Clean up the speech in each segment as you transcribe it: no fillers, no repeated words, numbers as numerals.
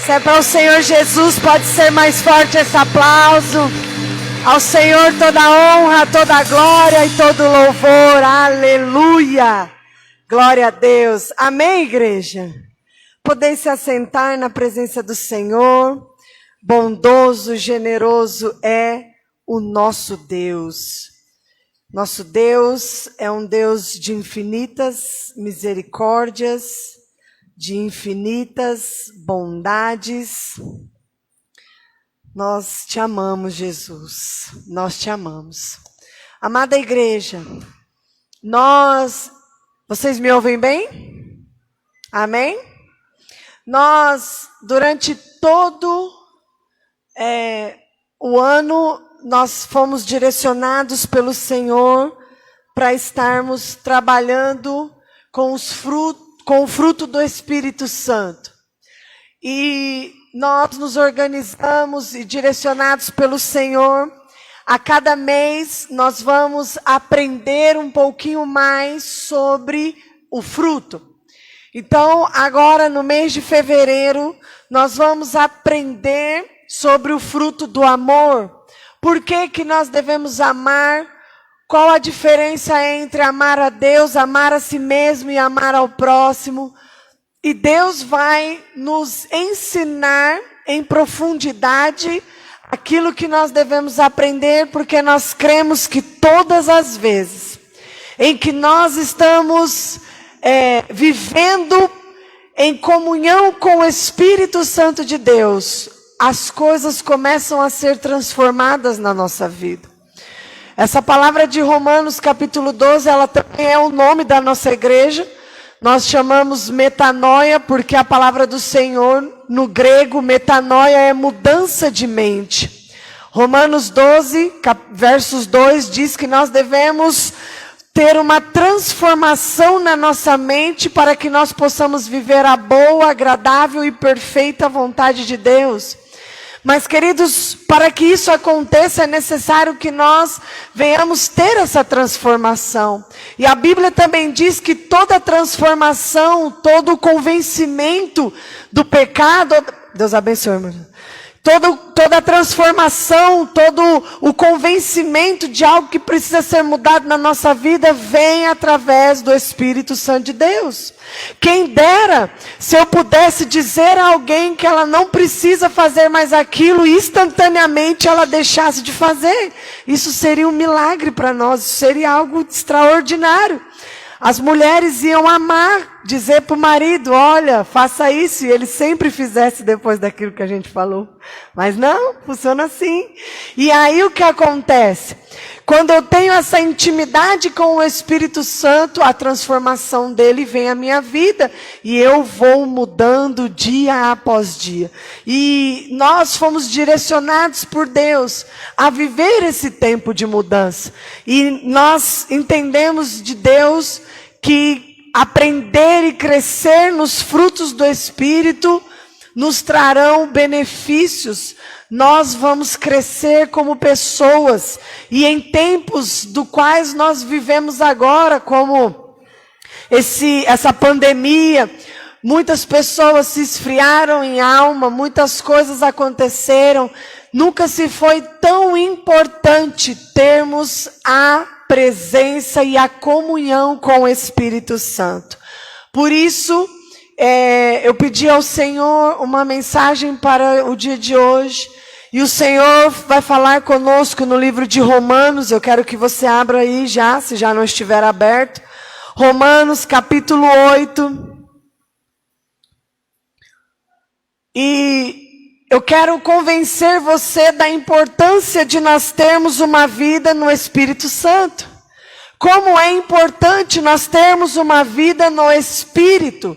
Se é para o Senhor Jesus, pode ser mais forte esse aplauso. Ao Senhor toda a honra, toda a glória e todo o louvor. Aleluia. Glória a Deus. Amém, igreja? Podeis se assentar na presença do Senhor. Bondoso, generoso é o nosso Deus. Nosso Deus é um Deus de infinitas misericórdias, de infinitas bondades. Nós te amamos, Jesus. Nós te amamos. Amada igreja, vocês me ouvem bem? Amém? Nós, durante todo o ano, nós fomos direcionados pelo Senhor para estarmos trabalhando com o fruto do Espírito Santo. E nós nos organizamos e direcionados pelo Senhor. A cada mês nós vamos aprender um pouquinho mais sobre o fruto. Então, agora no mês de fevereiro, nós vamos aprender sobre o fruto do amor. Por que nós devemos amar? Qual a diferença entre amar a Deus, amar a si mesmo e amar ao próximo? E Deus vai nos ensinar em profundidade aquilo que nós devemos aprender, porque nós cremos que todas as vezes em que nós estamos vivendo em comunhão com o Espírito Santo de Deus, as coisas começam a ser transformadas na nossa vida. Essa palavra de Romanos capítulo 12, ela também é o nome da nossa igreja. Nós chamamos metanoia, porque a palavra do Senhor, no grego, metanoia é mudança de mente. Romanos 12, versos 2, diz que nós devemos ter uma transformação na nossa mente para que nós possamos viver a boa, agradável e perfeita vontade de Deus. Mas, queridos, para que isso aconteça, é necessário que nós venhamos ter essa transformação. E a Bíblia também diz que toda transformação, todo convencimento do pecado... Deus abençoe, irmão. Toda transformação, todo o convencimento de algo que precisa ser mudado na nossa vida vem através do Espírito Santo de Deus. Quem dera se eu pudesse dizer a alguém que ela não precisa fazer mais aquilo e instantaneamente ela deixasse de fazer. Isso seria um milagre para nós, isso seria algo extraordinário. As mulheres iam amar, dizer para o marido, olha, faça isso, e ele sempre fizesse depois daquilo que a gente falou. Mas não, funciona assim. E aí o que acontece? Quando eu tenho essa intimidade com o Espírito Santo, a transformação dele vem à minha vida, e eu vou mudando dia após dia. E nós fomos direcionados por Deus a viver esse tempo de mudança. E nós entendemos de Deus que aprender e crescer nos frutos do Espírito nos trarão benefícios. Nós vamos crescer como pessoas. E em tempos do quais nós vivemos agora, como essa pandemia, muitas pessoas se esfriaram em alma, muitas coisas aconteceram. Nunca se foi tão importante termos a presença e a comunhão com o Espírito Santo. Por isso, eu pedi ao Senhor uma mensagem para o dia de hoje. E o Senhor vai falar conosco no livro de Romanos. Eu quero que você abra aí já, se já não estiver aberto. Romanos capítulo 8. E eu quero convencer você da importância de nós termos uma vida no Espírito Santo. Como é importante nós termos uma vida no Espírito.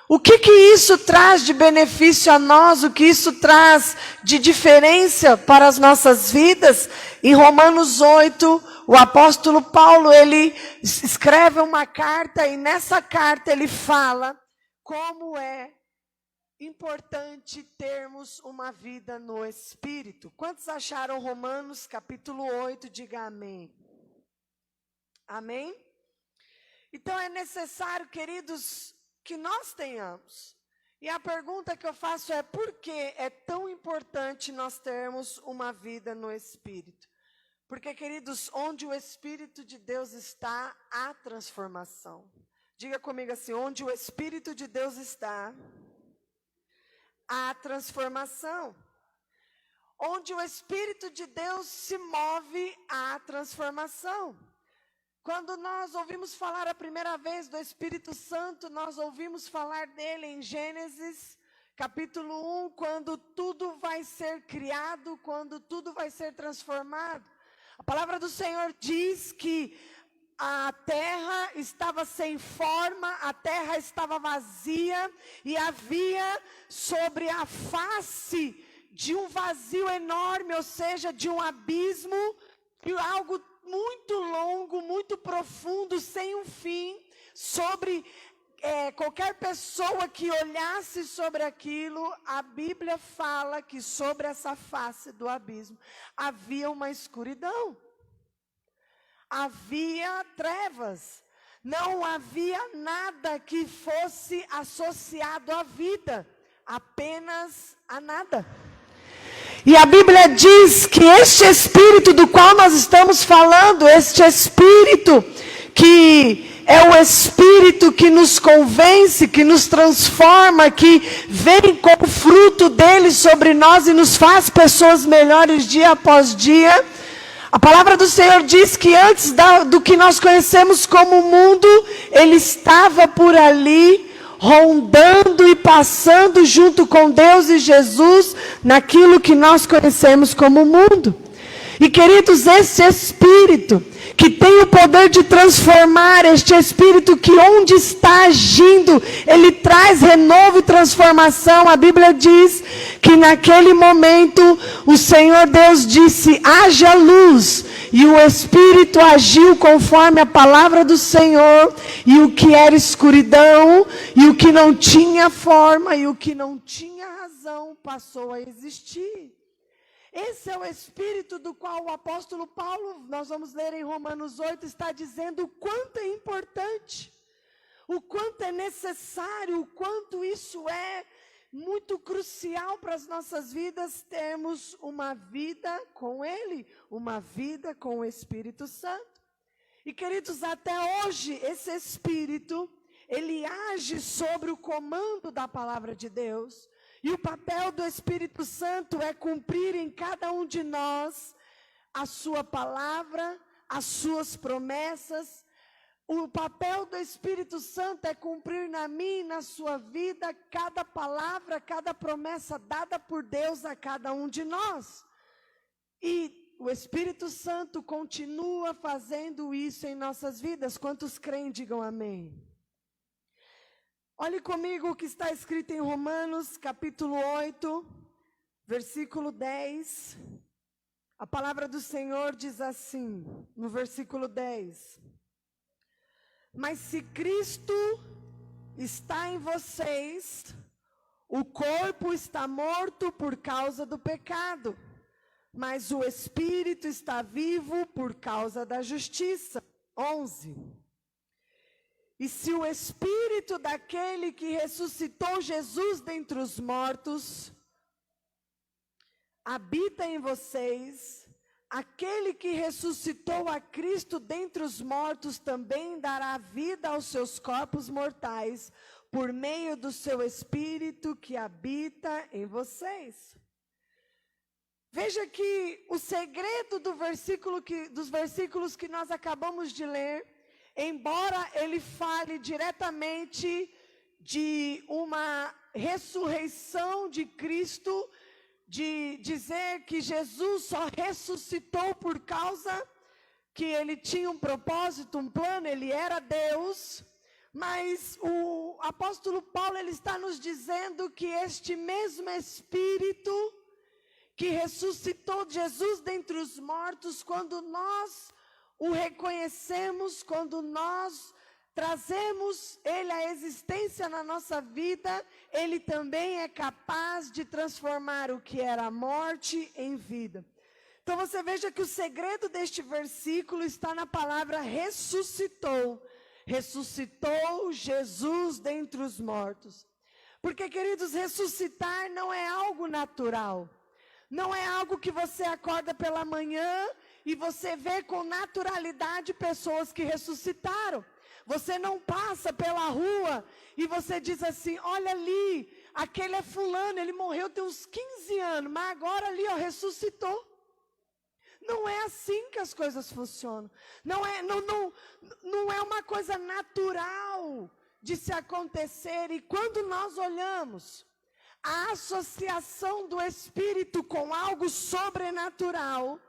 O que isso traz de benefício a nós? O que isso traz de diferença para as nossas vidas? Em Romanos 8, o apóstolo Paulo, ele escreve uma carta e nessa carta ele fala como é importante termos uma vida no Espírito. Quantos acharam Romanos capítulo 8? Diga amém. Amém? Então é necessário, queridos, que nós tenhamos. E a pergunta que eu faço é: por que é tão importante nós termos uma vida no Espírito? Porque, queridos, onde o Espírito de Deus está, há transformação. Diga comigo assim: onde o Espírito de Deus está, há transformação. Onde o Espírito de Deus se move, há transformação. Quando nós ouvimos falar a primeira vez do Espírito Santo, nós ouvimos falar dele em Gênesis, capítulo 1, quando tudo vai ser criado, quando tudo vai ser transformado. A palavra do Senhor diz que a terra estava sem forma, a terra estava vazia, e havia sobre a face de um vazio enorme, ou seja, de um abismo, e algo muito longo, muito profundo, sem um fim, sobre qualquer pessoa que olhasse sobre aquilo. A Bíblia fala que sobre essa face do abismo havia uma escuridão, havia trevas, não havia nada que fosse associado à vida, apenas a nada. E a Bíblia diz que este Espírito do qual nós estamos falando, este Espírito que é o Espírito que nos convence, que nos transforma, que vem com o fruto dele sobre nós e nos faz pessoas melhores dia após dia. A palavra do Senhor diz que antes do que nós conhecemos como mundo, ele estava por ali, rondando e passando junto com Deus e Jesus, naquilo que nós conhecemos como mundo. E, queridos, esse Espírito que tem o poder de transformar, este Espírito que onde está agindo, ele traz renovo e transformação. A Bíblia diz que naquele momento o Senhor Deus disse: haja luz, e o Espírito agiu conforme a palavra do Senhor, e o que era escuridão, e o que não tinha forma, e o que não tinha razão, passou a existir. Esse é o Espírito do qual o apóstolo Paulo, nós vamos ler em Romanos 8, está dizendo o quanto é importante, o quanto é necessário, o quanto isso é muito crucial para as nossas vidas, termos uma vida com Ele, uma vida com o Espírito Santo. E, queridos, até hoje, esse Espírito, ele age sobre o comando da palavra de Deus. E o papel do Espírito Santo é cumprir em cada um de nós a sua palavra, as suas promessas. O papel do Espírito Santo é cumprir na minha e na sua vida cada palavra, cada promessa dada por Deus a cada um de nós. E o Espírito Santo continua fazendo isso em nossas vidas. Quantos creem, digam amém. Olhe comigo o que está escrito em Romanos, capítulo 8, versículo 10. A palavra do Senhor diz assim, no versículo 10. Mas se Cristo está em vocês, o corpo está morto por causa do pecado, mas o Espírito está vivo por causa da justiça. 11. E se o Espírito daquele que ressuscitou Jesus dentre os mortos habita em vocês, aquele que ressuscitou a Cristo dentre os mortos também dará vida aos seus corpos mortais, por meio do seu Espírito que habita em vocês. Veja que o segredo dos versículos que nós acabamos de ler, embora ele fale diretamente de uma ressurreição de Cristo, de dizer que Jesus só ressuscitou por causa que ele tinha um propósito, um plano, ele era Deus, mas o apóstolo Paulo, ele está nos dizendo que este mesmo Espírito que ressuscitou Jesus dentre os mortos, quando nós o reconhecemos, quando nós trazemos ele à existência na nossa vida, ele também é capaz de transformar o que era morte em vida. Então você veja que o segredo deste versículo está na palavra ressuscitou. Ressuscitou Jesus dentre os mortos. Porque, queridos, ressuscitar não é algo natural. Não é algo que você acorda pela manhã e você vê com naturalidade pessoas que ressuscitaram. Você não passa pela rua e você diz assim, olha ali, aquele é fulano, ele morreu tem uns 15 anos, mas agora ali, ó, ressuscitou. Não é assim que as coisas funcionam. Não é uma coisa natural de se acontecer. E quando nós olhamos a associação do Espírito com algo sobrenatural,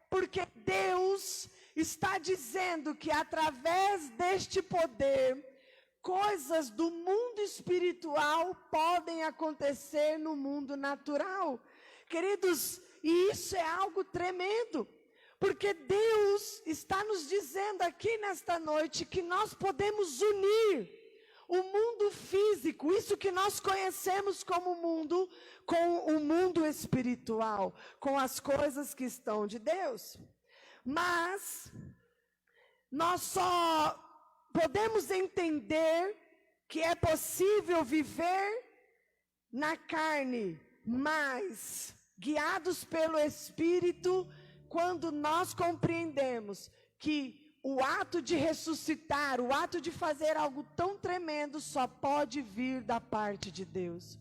porque Deus está dizendo que através deste poder, coisas do mundo espiritual podem acontecer no mundo natural. Queridos, e isso é algo tremendo, porque Deus está nos dizendo aqui nesta noite que nós podemos unir o mundo físico, isso que nós conhecemos como mundo, com o mundo espiritual, com as coisas que estão de Deus. Mas nós só podemos entender que é possível viver na carne, mas guiados pelo Espírito, quando nós compreendemos que o ato de ressuscitar, o ato de fazer algo tão tremendo, só pode vir da parte de Deus.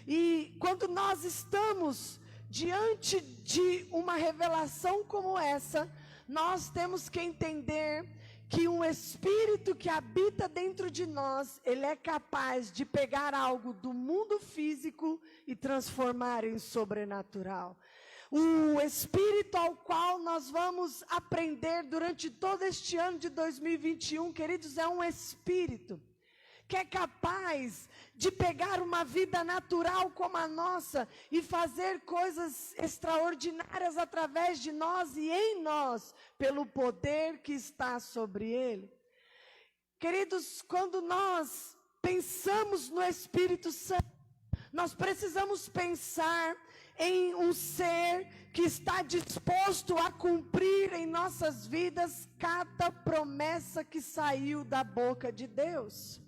E quando nós estamos diante de uma revelação como essa, nós temos que entender que um Espírito que habita dentro de nós, ele é capaz de pegar algo do mundo físico e transformar em sobrenatural. O Espírito ao qual nós vamos aprender durante todo este ano de 2021, queridos, é um Espírito que é capaz de pegar uma vida natural como a nossa e fazer coisas extraordinárias através de nós e em nós, pelo poder que está sobre ele. Queridos, quando nós pensamos no Espírito Santo, nós precisamos pensar em um ser que está disposto a cumprir em nossas vidas cada promessa que saiu da boca de Deus.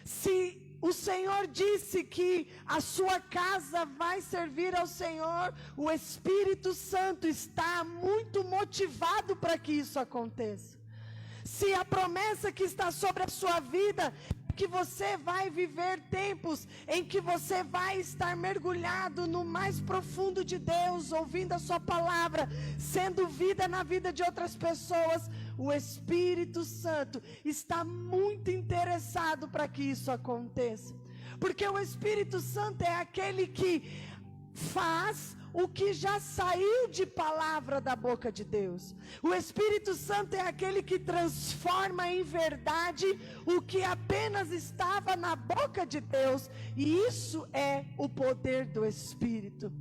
Se o Senhor disse que a sua casa vai servir ao Senhor, o Espírito Santo está muito motivado para que isso aconteça. Se a promessa que está sobre a sua vida, que você vai viver tempos em que você vai estar mergulhado no mais profundo de Deus, ouvindo a sua palavra, sendo vida na vida de outras pessoas, o Espírito Santo está muito interessado para que isso aconteça. Porque o Espírito Santo é aquele que faz o que já saiu de palavra da boca de Deus. O Espírito Santo é aquele que transforma em verdade o que apenas estava na boca de Deus. E isso é o poder do Espírito.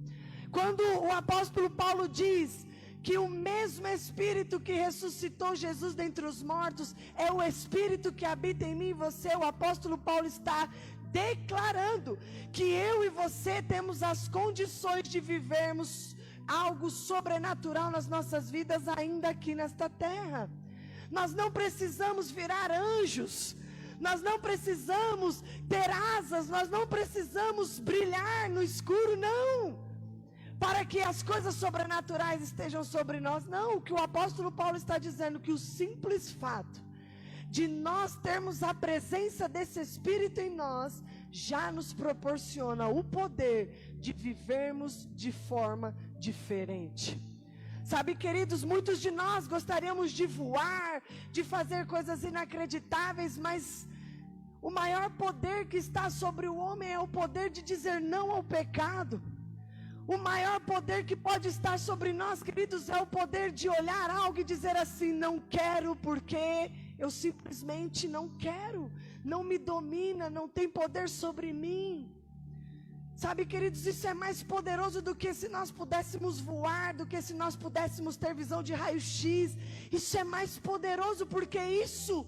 Quando o apóstolo Paulo diz que o mesmo Espírito que ressuscitou Jesus dentre os mortos é o Espírito que habita em mim e você, o apóstolo Paulo está declarando que eu e você temos as condições de vivermos algo sobrenatural nas nossas vidas ainda aqui nesta terra. Nós não precisamos virar anjos, nós não precisamos ter asas, nós não precisamos brilhar no escuro, não, para que as coisas sobrenaturais estejam sobre nós. Não, o que o apóstolo Paulo está dizendo, que o simples fato de nós termos a presença desse Espírito em nós, já nos proporciona o poder de vivermos de forma diferente. Sabe, queridos, muitos de nós gostaríamos de voar, de fazer coisas inacreditáveis, mas o maior poder que está sobre o homem é o poder de dizer não ao pecado. O maior poder que pode estar sobre nós, queridos, é o poder de olhar algo e dizer assim: não quero, porque eu simplesmente não quero, não me domina, não tem poder sobre mim. Sabe, queridos, isso é mais poderoso do que se nós pudéssemos voar, do que se nós pudéssemos ter visão de raio-x. Isso é mais poderoso porque isso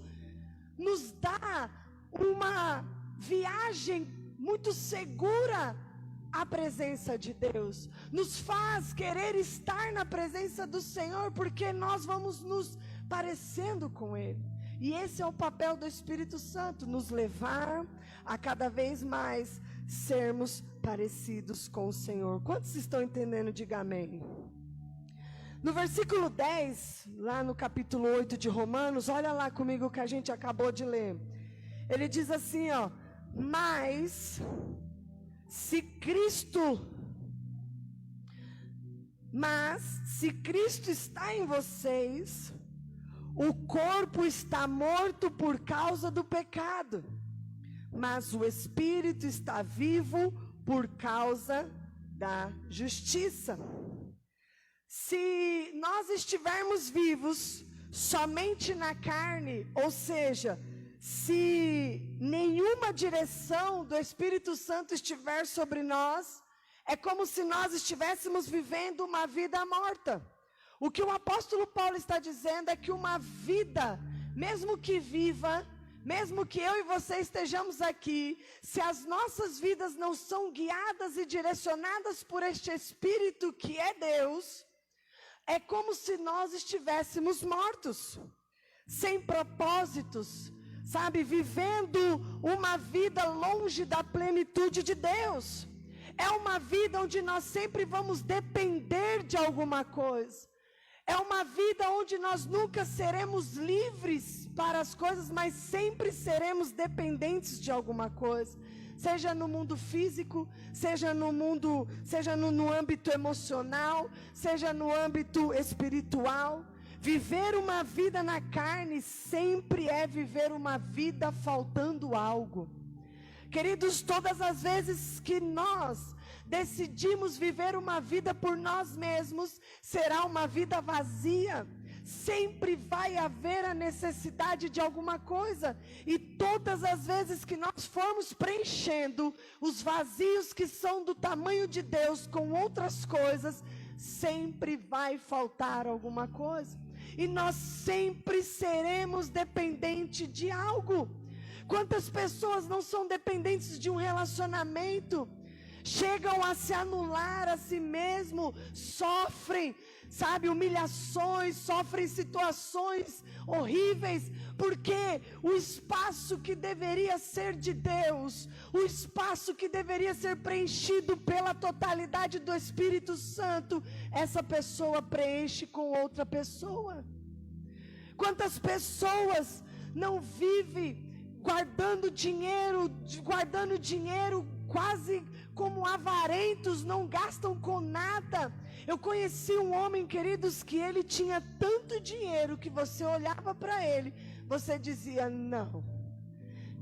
nos dá uma viagem muito segura à presença de Deus. Nos faz querer estar na presença do Senhor, porque nós vamos nos parecendo com Ele. E esse é o papel do Espírito Santo, nos levar a cada vez mais sermos parecidos com o Senhor. Quantos estão entendendo? Diga amém. No versículo 10, lá no capítulo 8 de Romanos, olha lá comigo o que a gente acabou de ler. Ele diz assim, ó: mas se Cristo está em vocês, o corpo está morto por causa do pecado, mas o espírito está vivo por causa da justiça. Se nós estivermos vivos somente na carne, ou seja, se nenhuma direção do Espírito Santo estiver sobre nós, é como se nós estivéssemos vivendo uma vida morta. O que o apóstolo Paulo está dizendo é que uma vida, mesmo que viva, mesmo que eu e você estejamos aqui, se as nossas vidas não são guiadas e direcionadas por este Espírito que é Deus, é como se nós estivéssemos mortos, sem propósitos, sabe, vivendo uma vida longe da plenitude de Deus. É uma vida onde nós sempre vamos depender de alguma coisa. É uma vida onde nós nunca seremos livres para as coisas, mas sempre seremos dependentes de alguma coisa. Seja no mundo físico, seja no âmbito emocional, seja no âmbito espiritual. Viver uma vida na carne sempre é viver uma vida faltando algo. Queridos, todas as vezes que nós decidimos viver uma vida por nós mesmos, será uma vida vazia. Sempre vai haver a necessidade de alguma coisa. E todas as vezes que nós formos preenchendo os vazios que são do tamanho de Deus com outras coisas, sempre vai faltar alguma coisa. E nós sempre seremos dependentes de algo. Quantas pessoas não são dependentes de um relacionamento? Chegam a se anular a si mesmo, sofrem, sabe, humilhações, sofrem situações horríveis, porque o espaço que deveria ser de Deus, o espaço que deveria ser preenchido pela totalidade do Espírito Santo, essa pessoa preenche com outra pessoa. Quantas pessoas não vivem guardando dinheiro quase como avarentos, não gastam com nada. Eu conheci um homem, queridos, que ele tinha tanto dinheiro que você olhava para ele, você dizia, não,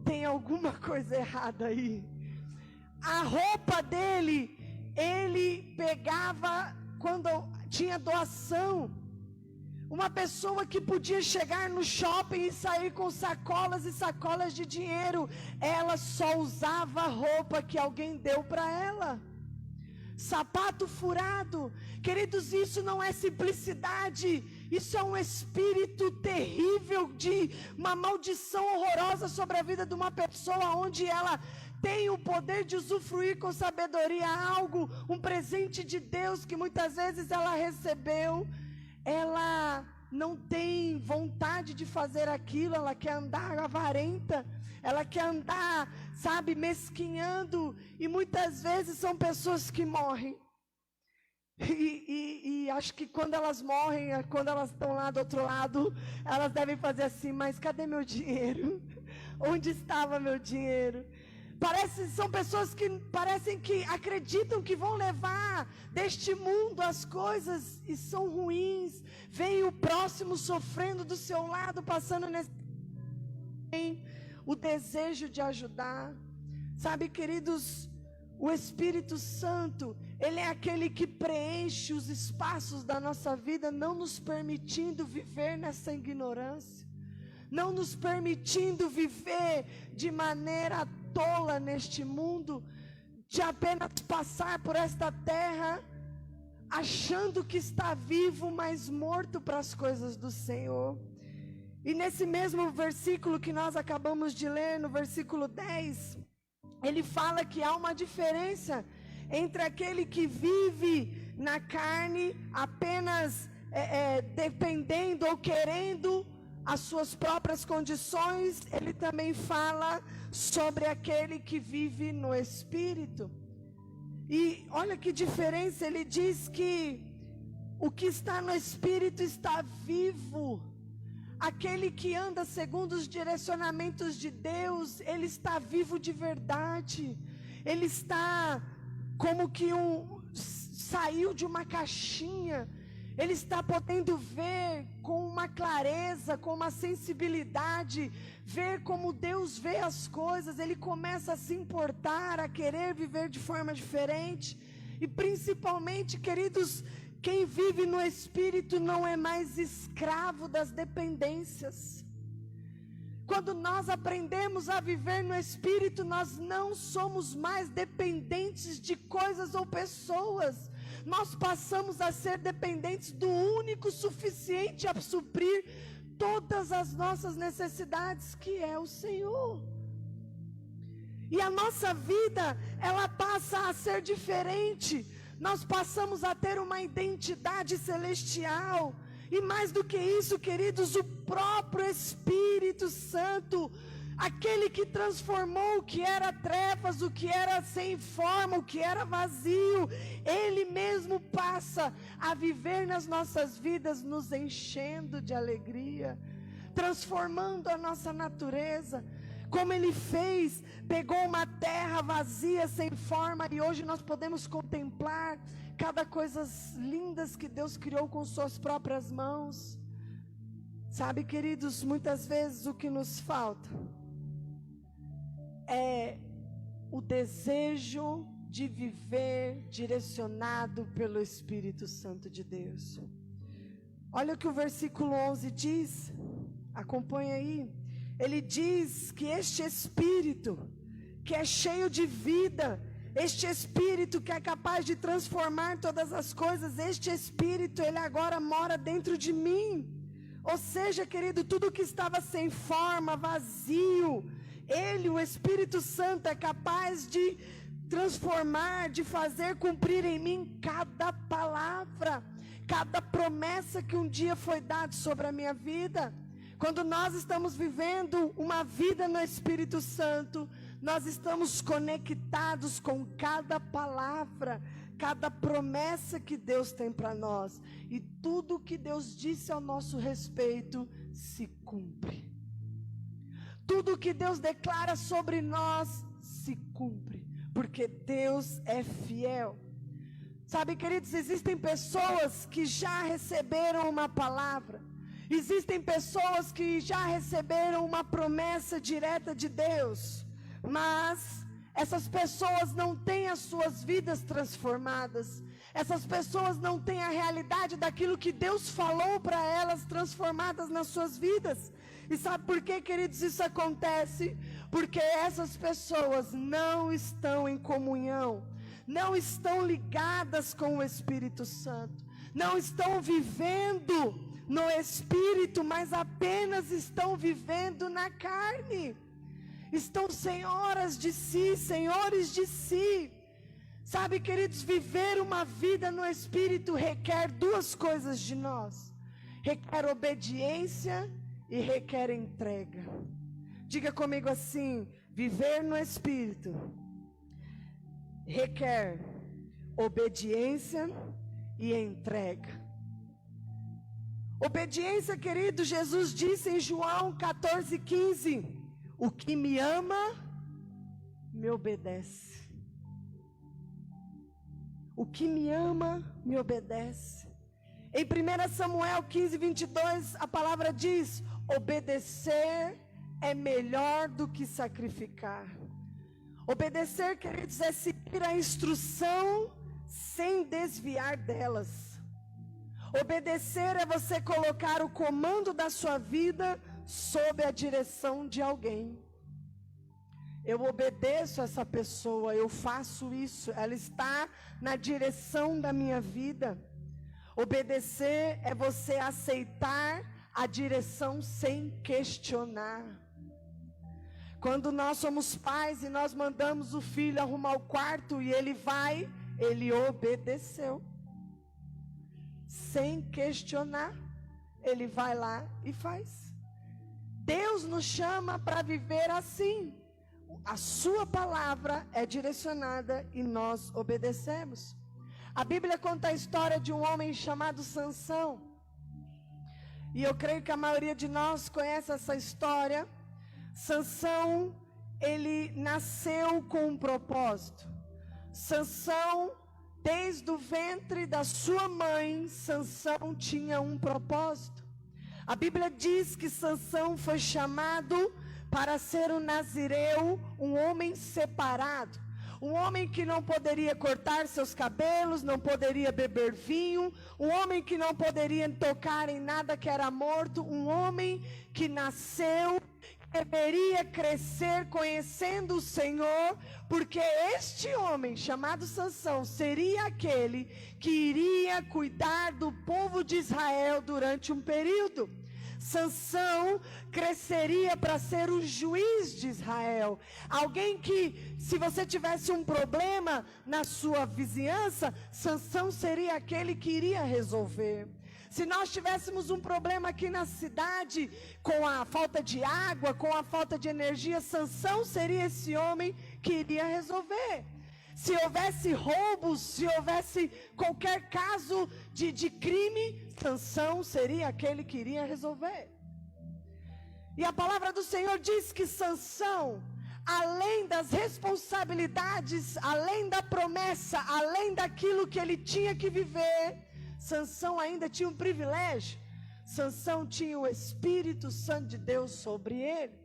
tem alguma coisa errada aí. A roupa dele, ele pegava quando tinha doação. Uma pessoa que podia chegar no shopping e sair com sacolas e sacolas de dinheiro, ela só usava a roupa que alguém deu para ela. Sapato furado. Queridos, isso não é simplicidade, isso é um espírito terrível, de uma maldição horrorosa sobre a vida de uma pessoa, onde ela tem o poder de usufruir com sabedoria algo, um presente de Deus que muitas vezes ela recebeu. Ela não tem vontade de fazer aquilo, ela quer andar avarenta, ela quer andar, sabe, mesquinhando, e muitas vezes são pessoas que morrem, e acho que quando elas morrem, quando elas estão lá do outro lado, elas devem fazer assim, mas cadê meu dinheiro? Onde estava meu dinheiro? São pessoas que parecem que acreditam que vão levar deste mundo as coisas e são ruins. Vem o próximo sofrendo do seu lado, passando o desejo de ajudar. Sabe, queridos, o Espírito Santo, ele é aquele que preenche os espaços da nossa vida, não nos permitindo viver nessa ignorância, não nos permitindo viver de maneira tola neste mundo, de apenas passar por esta terra achando que está vivo, mas morto para as coisas do Senhor. E nesse mesmo versículo que nós acabamos de ler, no versículo 10, ele fala que há uma diferença entre aquele que vive na carne, apenas dependendo ou querendo as suas próprias condições, ele também fala sobre aquele que vive no Espírito. E olha que diferença, ele diz que o que está no Espírito está vivo. Aquele que anda segundo os direcionamentos de Deus, ele está vivo de verdade. Ele está como que saiu de uma caixinha. Ele está podendo ver com uma clareza, com uma sensibilidade, ver como Deus vê as coisas. Ele começa a se importar, a querer viver de forma diferente. E principalmente, queridos, quem vive no Espírito não é mais escravo das dependências. Quando nós aprendemos a viver no Espírito, nós não somos mais dependentes de coisas ou pessoas. Nós passamos a ser dependentes do único suficiente a suprir todas as nossas necessidades, que é o Senhor. E a nossa vida, ela passa a ser diferente. Nós passamos a ter uma identidade celestial. E mais do que isso, queridos, o próprio Espírito Santo, aquele que transformou o que era trevas, o que era sem forma, o que era vazio, ele mesmo passa a viver nas nossas vidas, nos enchendo de alegria, transformando a nossa natureza. Como ele fez, pegou uma terra vazia, sem forma, e hoje nós podemos contemplar cada coisas lindas que Deus criou com suas próprias mãos. Sabe, queridos, muitas vezes o que nos falta é o desejo de viver direcionado pelo Espírito Santo de Deus. Olha o que o versículo 11 diz, acompanha aí. Ele diz que este Espírito, que é cheio de vida, este Espírito que é capaz de transformar todas as coisas, este Espírito, ele agora mora dentro de mim. Ou seja, querido, tudo que estava sem forma, vazio, ele, o Espírito Santo, é capaz de transformar, de fazer cumprir em mim cada palavra, cada promessa que um dia foi dada sobre a minha vida. Quando nós estamos vivendo uma vida no Espírito Santo, nós estamos conectados com cada palavra, cada promessa que Deus tem para nós. E tudo que Deus disse ao nosso respeito se cumpre. Tudo que Deus declara sobre nós se cumpre, porque Deus é fiel. Sabe, queridos, existem pessoas que já receberam uma palavra. Existem pessoas que já receberam uma promessa direta de Deus, mas essas pessoas não têm as suas vidas transformadas. Essas pessoas não têm a realidade daquilo que Deus falou para elas transformadas nas suas vidas. E sabe por que, queridos, isso acontece? Porque essas pessoas não estão em comunhão, não estão ligadas com o Espírito Santo, não estão vivendo no Espírito, mas apenas estão vivendo na carne. Estão senhoras de si, senhores de si. Sabe, queridos, viver uma vida no Espírito requer duas coisas de nós: requer obediência e requer entrega. Diga comigo assim: viver no Espírito requer obediência e entrega. Obediência, querido, Jesus disse em João 14:15: o que me ama, me obedece. O que me ama, me obedece. Em 1 Samuel 15:22, a palavra diz: obedecer é melhor do que sacrificar. Obedecer, queridos, é seguir a instrução sem desviar delas. Obedecer é você colocar o comando da sua vida sob a direção de alguém. Eu obedeço essa pessoa, eu faço isso, ela está na direção da minha vida. Obedecer é você aceitar a direção sem questionar. Quando nós somos pais e nós mandamos o filho arrumar o quarto e ele vai, ele obedeceu. Sem questionar, ele vai lá e faz. Deus nos chama para viver assim. A sua palavra é direcionada e nós obedecemos. A Bíblia conta a história de um homem chamado Sansão. E eu creio que a maioria de nós conhece essa história. Sansão, ele nasceu com um propósito. Sansão, desde o ventre da sua mãe, Sansão tinha um propósito. A Bíblia diz que Sansão foi chamado para ser um nazireu, um homem separado. Um homem que não poderia cortar seus cabelos, não poderia beber vinho, um homem que não poderia tocar em nada que era morto, um homem que nasceu, deveria crescer conhecendo o Senhor, porque este homem chamado Sansão seria aquele que iria cuidar do povo de Israel durante um período. Sansão cresceria para ser o juiz de Israel. Alguém que, se você tivesse um problema na sua vizinhança, Sansão seria aquele que iria resolver. Se nós tivéssemos um problema aqui na cidade, com a falta de água, com a falta de energia, Sansão seria esse homem que iria resolver. Se houvesse roubos, se houvesse qualquer caso de crime, Sansão seria aquele que iria resolver. E a palavra do Senhor diz que Sansão, além das responsabilidades, além da promessa, além daquilo que ele tinha que viver, Sansão ainda tinha um privilégio. Sansão tinha o Espírito Santo de Deus sobre ele.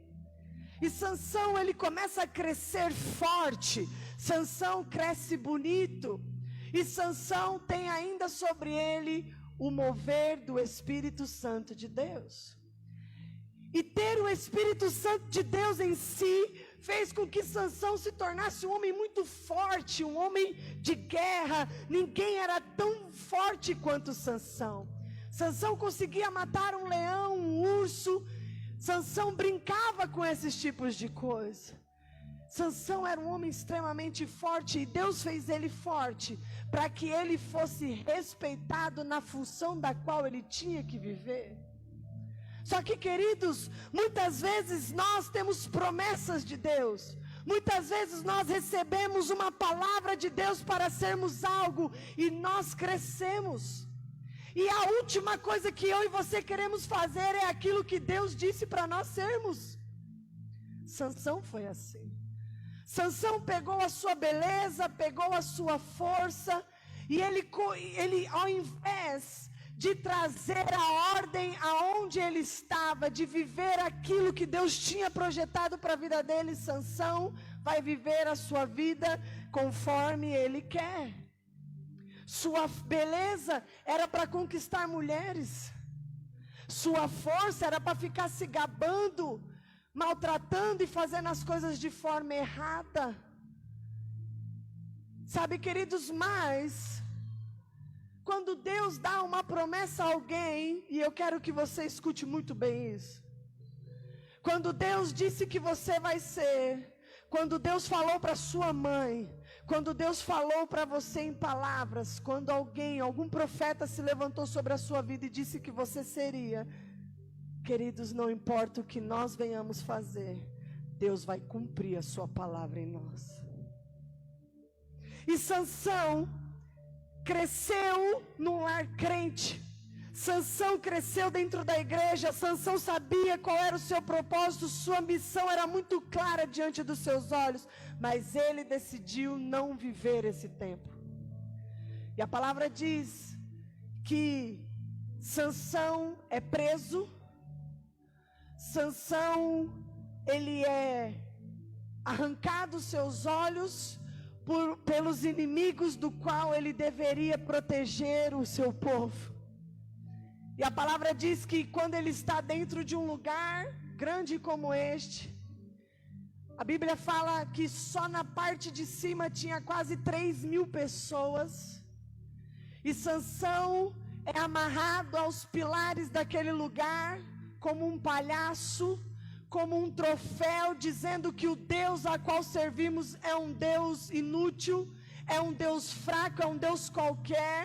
E Sansão, ele começa a crescer forte. Sansão cresce bonito. E Sansão tem ainda sobre ele o mover do Espírito Santo de Deus. E ter o Espírito Santo de Deus em si fez com que Sansão se tornasse um homem muito forte, um homem de guerra. Ninguém era tão forte quanto Sansão. Sansão conseguia matar um leão, um urso. Sansão brincava com esses tipos de coisa. Sansão era um homem extremamente forte, e Deus fez ele forte para que ele fosse respeitado na função da qual ele tinha que viver. Só que, queridos, muitas vezes nós temos promessas de Deus. Muitas vezes nós recebemos uma palavra de Deus para sermos algo e nós crescemos. E a última coisa que eu e você queremos fazer é aquilo que Deus disse para nós sermos. Sansão foi assim. Sansão pegou a sua beleza, pegou a sua força, e ele ao invés de trazer a ordem aonde ele estava, de viver aquilo que Deus tinha projetado para a vida dele, Sansão vai viver a sua vida conforme ele quer. Sua beleza era para conquistar mulheres. Sua força era para ficar se gabando, maltratando e fazendo as coisas de forma errada. Sabe, queridos, mas quando Deus dá uma promessa a alguém, e eu quero que você escute muito bem isso. Quando Deus disse que você vai ser, quando Deus falou para sua mãe, quando Deus falou para você em palavras, quando algum profeta se levantou sobre a sua vida e disse que você seria, queridos, não importa o que nós venhamos fazer, Deus vai cumprir a sua palavra em nós. E Sansão cresceu num lar crente. Sansão cresceu dentro da igreja. Sansão sabia qual era o seu propósito. Sua missão era muito clara diante dos seus olhos, mas ele decidiu não viver esse tempo. E a palavra diz que Sansão é preso. Sansão, ele é arrancado os seus olhos pelos inimigos do qual ele deveria proteger o seu povo. E a palavra diz que quando ele está dentro de um lugar grande como este, a Bíblia fala que só na parte de cima tinha quase 3.000 pessoas. E Sansão é amarrado aos pilares daquele lugar como um palhaço, como um troféu, dizendo que o Deus a qual servimos é um Deus inútil, é um Deus fraco, é um Deus qualquer.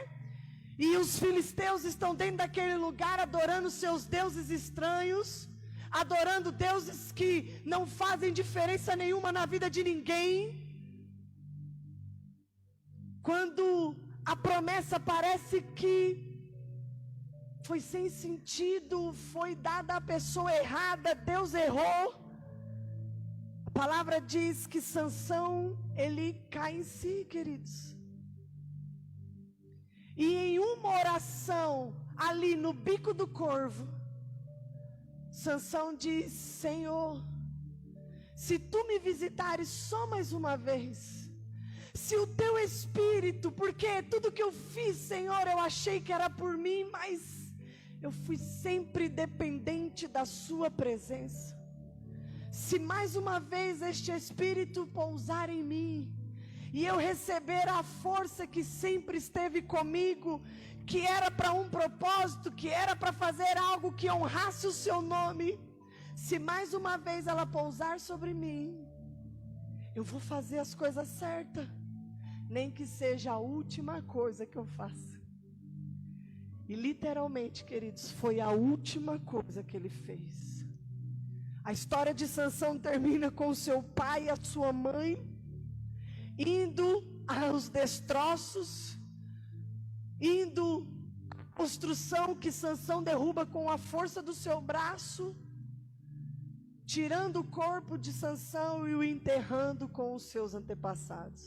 E os filisteus estão dentro daquele lugar adorando seus deuses estranhos, adorando deuses que não fazem diferença nenhuma na vida de ninguém. Quando a promessa parece que foi sem sentido, foi dada à pessoa errada, Deus errou. A palavra diz que Sansão, ele cai em si, queridos. E em uma oração, ali no bico do corvo, Sansão diz: Senhor, se tu me visitares só mais uma vez, se o teu Espírito, porque tudo que eu fiz, Senhor, eu achei que era por mim, mas eu fui sempre dependente da sua presença. Se mais uma vez este Espírito pousar em mim, e eu receber a força que sempre esteve comigo, que era para um propósito, que era para fazer algo que honrasse o seu nome, se mais uma vez ela pousar sobre mim, eu vou fazer as coisas certas, nem que seja a última coisa que eu faça. E literalmente, queridos, foi a última coisa que ele fez. A história de Sansão termina com seu pai e a sua mãe indo aos destroços, indo à construção que Sansão derruba com a força do seu braço, tirando o corpo de Sansão e o enterrando com os seus antepassados.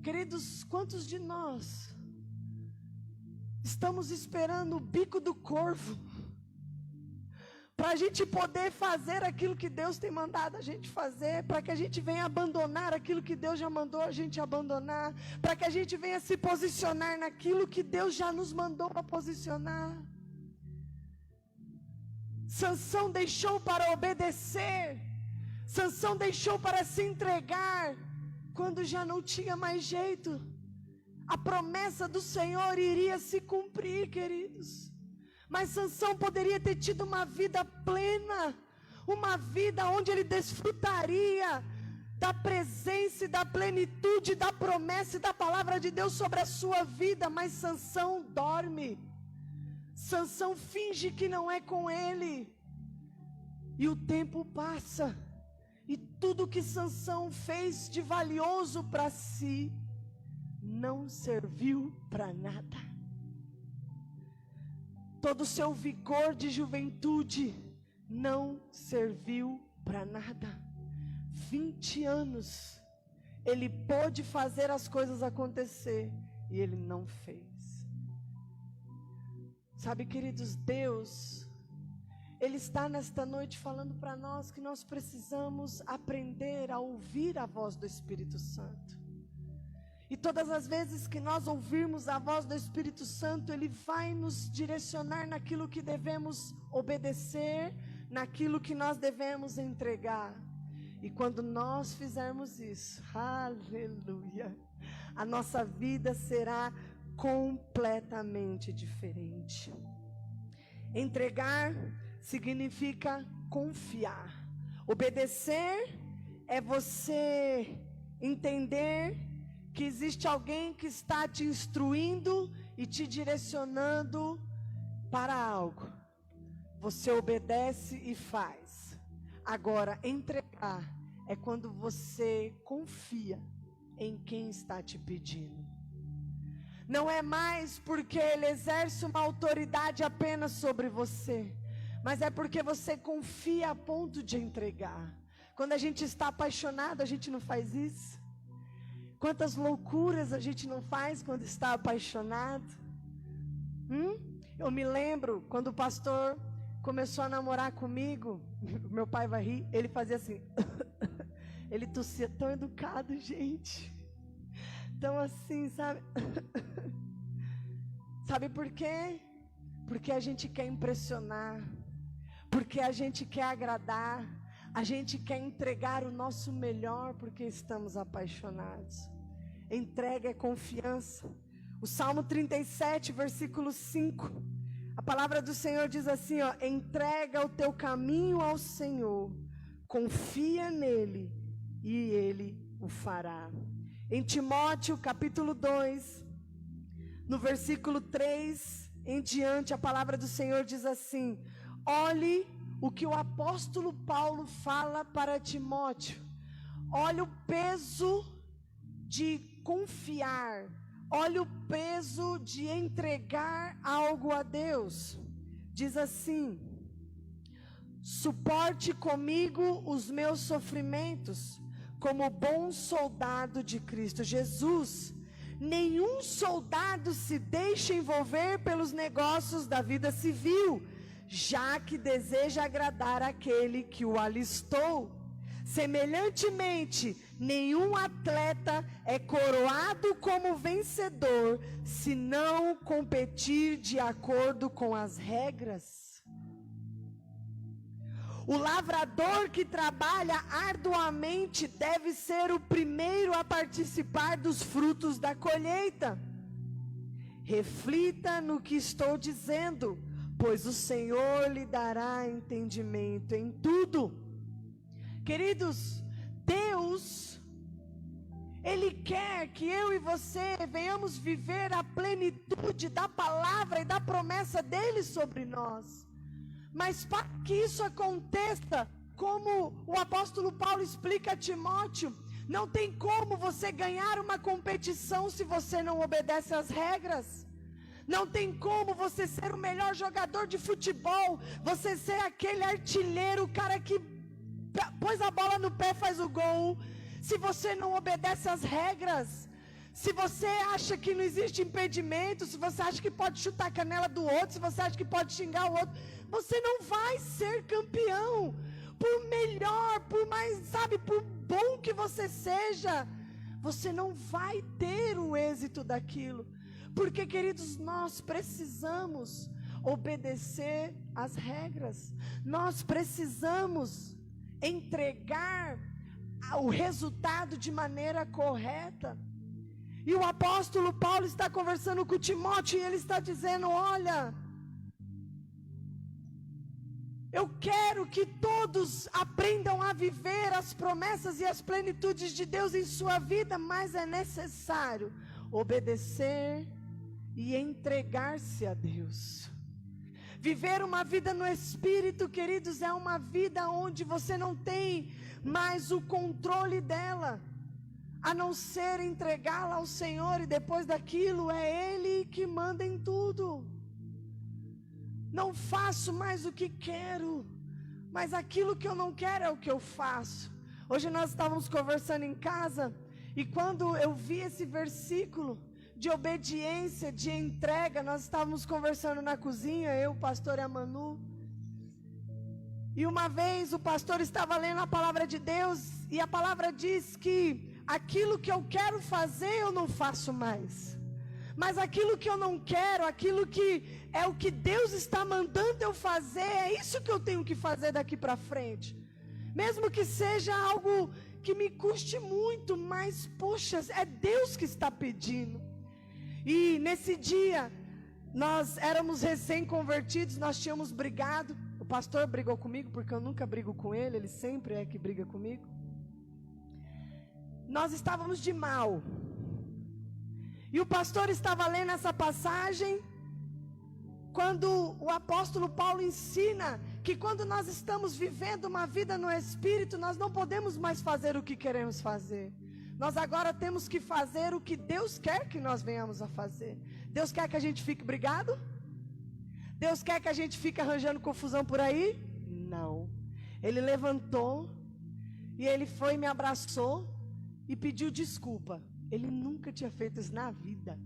Queridos, quantos de nós estamos esperando o bico do corvo para a gente poder fazer aquilo que Deus tem mandado a gente fazer, para que a gente venha abandonar aquilo que Deus já mandou a gente abandonar, para que a gente venha se posicionar naquilo que Deus já nos mandou a posicionar? Sansão deixou para obedecer, Sansão deixou para se entregar, quando já não tinha mais jeito. A promessa do Senhor iria se cumprir, queridos. Mas Sansão poderia ter tido uma vida plena, uma vida onde ele desfrutaria da presença e da plenitude da promessa e da palavra de Deus sobre a sua vida. Mas Sansão dorme, Sansão finge que não é com ele, e o tempo passa, e tudo que Sansão fez de valioso para si não serviu para nada. Todo o seu vigor de juventude não serviu para nada. 20 anos ele pôde fazer as coisas acontecer e ele não fez. Sabe, queridos, Deus, Ele está nesta noite falando para nós que nós precisamos aprender a ouvir a voz do Espírito Santo. E todas as vezes que nós ouvirmos a voz do Espírito Santo, Ele vai nos direcionar naquilo que devemos obedecer, naquilo que nós devemos entregar. E quando nós fizermos isso, aleluia, a nossa vida será completamente diferente. Entregar significa confiar. Obedecer é você entender que existe alguém que está te instruindo e te direcionando para algo. Você obedece e faz. Agora, entregar é quando você confia em quem está te pedindo. Não é mais porque ele exerce uma autoridade apenas sobre você, mas é porque você confia a ponto de entregar. Quando a gente está apaixonado, a gente não faz isso? Quantas loucuras a gente não faz quando está apaixonado? Eu me lembro quando o pastor começou a namorar comigo, meu pai vai rir, ele fazia assim, ele tossia tão educado, gente, tão assim, sabe? Sabe por quê? Porque a gente quer impressionar, porque a gente quer agradar, a gente quer entregar o nosso melhor porque estamos apaixonados. Entrega é confiança. O Salmo 37, versículo 5, a palavra do Senhor diz assim, ó: entrega o teu caminho ao Senhor, confia nele e ele o fará. Em Timóteo capítulo 2, no versículo 3 em diante, a palavra do Senhor diz assim: Olhe o que o apóstolo Paulo fala para Timóteo. Olha o peso de confiar. Olha o peso de entregar algo a Deus. Diz assim: suporte comigo os meus sofrimentos, como bom soldado de Cristo Jesus. Nenhum soldado se deixa envolver pelos negócios da vida civil, já que deseja agradar aquele que o alistou. Semelhantemente, nenhum atleta é coroado como vencedor, se não competir de acordo com as regras. O lavrador que trabalha arduamente deve ser o primeiro a participar dos frutos da colheita. Reflita no que estou dizendo, pois o Senhor lhe dará entendimento em tudo. Queridos, Deus, Ele quer que eu e você venhamos viver a plenitude da palavra e da promessa dEle sobre nós. Mas para que isso aconteça, como o apóstolo Paulo explica a Timóteo, não tem como você ganhar uma competição se você não obedece às regras. Não tem como você ser o melhor jogador de futebol, você ser aquele artilheiro, o cara que pôs a bola no pé, faz o gol, se você não obedece às regras. Se você acha que não existe impedimento, se você acha que pode chutar a canela do outro, se você acha que pode xingar o outro, você não vai ser campeão. Por melhor, por mais, sabe, por bom que você seja, você não vai ter o êxito daquilo. Porque, queridos, nós precisamos obedecer às regras. Nós precisamos entregar o resultado de maneira correta. E o apóstolo Paulo está conversando com Timóteo e ele está dizendo: olha, eu quero que todos aprendam a viver as promessas e as plenitudes de Deus em sua vida, mas é necessário obedecer e entregar-se a Deus. Viver uma vida no Espírito, queridos, é uma vida onde você não tem mais o controle dela, a não ser entregá-la ao Senhor, e depois daquilo é Ele que manda em tudo. Não faço mais o que quero, mas aquilo que eu não quero é o que eu faço. Hoje nós estávamos conversando em casa, e quando eu vi esse versículo de obediência, de entrega, nós estávamos conversando na cozinha, eu, o pastor e a Manu. E uma vez o pastor estava lendo a palavra de Deus, e a palavra diz que aquilo que eu quero fazer eu não faço mais, mas aquilo que eu não quero, aquilo que é o que Deus está mandando eu fazer, é isso que eu tenho que fazer daqui para frente. Mesmo que seja algo que me custe muito, mas poxa, é Deus que está pedindo. E nesse dia, nós éramos recém-convertidos, nós tínhamos brigado. O pastor brigou comigo, porque eu nunca brigo com ele, ele sempre é que briga comigo. Nós estávamos de mal. E o pastor estava lendo essa passagem, quando o apóstolo Paulo ensina que quando nós estamos vivendo uma vida no Espírito, nós não podemos mais fazer o que queremos fazer. Nós agora temos que fazer o que Deus quer que nós venhamos a fazer. Deus quer que a gente fique brigado? Deus quer que a gente fique arranjando confusão por aí? Não. Ele levantou e ele foi e me abraçou e pediu desculpa. Ele nunca tinha feito isso na vida.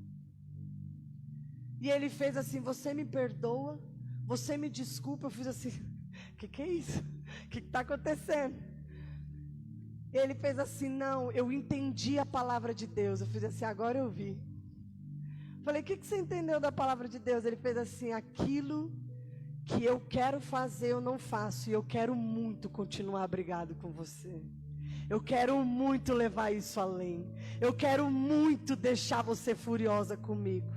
E ele fez assim: você me perdoa, você me desculpa. Eu fiz assim: que é isso? O que está acontecendo? Ele fez assim: não, eu entendi a palavra de Deus. Eu fiz assim: agora eu vi. Falei: o que você entendeu da palavra de Deus? Ele fez assim: aquilo que eu quero fazer eu não faço, e eu quero muito continuar brigado com você. Eu quero muito levar isso além. Eu quero muito deixar você furiosa comigo.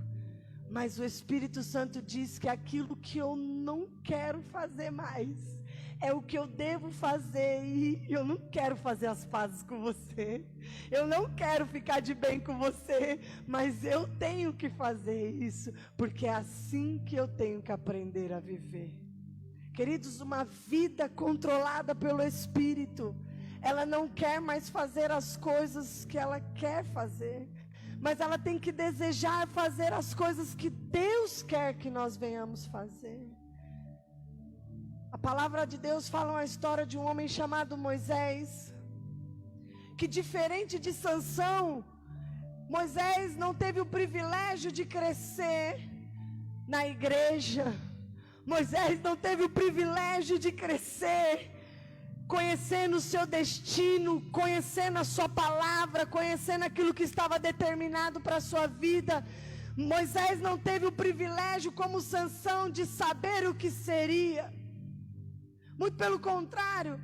Mas o Espírito Santo diz que aquilo que eu não quero fazer mais é o que eu devo fazer, e eu não quero fazer as pazes com você. Eu não quero ficar de bem com você, mas eu tenho que fazer isso, porque é assim que eu tenho que aprender a viver. Queridos, uma vida controlada pelo Espírito, ela não quer mais fazer as coisas que ela quer fazer, mas ela tem que desejar fazer as coisas que Deus quer que nós venhamos fazer. A palavra de Deus fala uma história de um homem chamado Moisés, que diferente de Sansão, Moisés não teve o privilégio de crescer na igreja. Moisés não teve o privilégio de crescer conhecendo o seu destino, conhecendo a sua palavra, conhecendo aquilo que estava determinado para a sua vida. Moisés não teve o privilégio como Sansão de saber o que seria. Muito pelo contrário,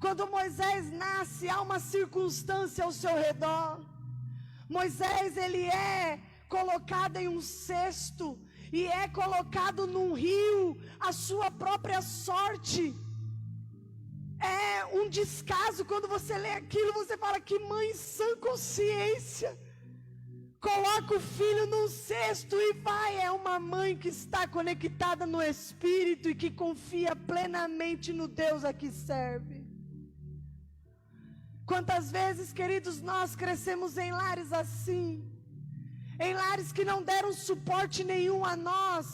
quando Moisés nasce, há uma circunstância ao seu redor. Moisés, ele é colocado em um cesto e é colocado num rio, a sua própria sorte. É um descaso. Quando você lê aquilo, você fala: que mãe sã consciência coloca o filho num cesto e vai. É uma mãe que está conectada no Espírito e que confia plenamente no Deus a que serve. Quantas vezes, queridos, nós crescemos em lares assim, em lares que não deram suporte nenhum a nós,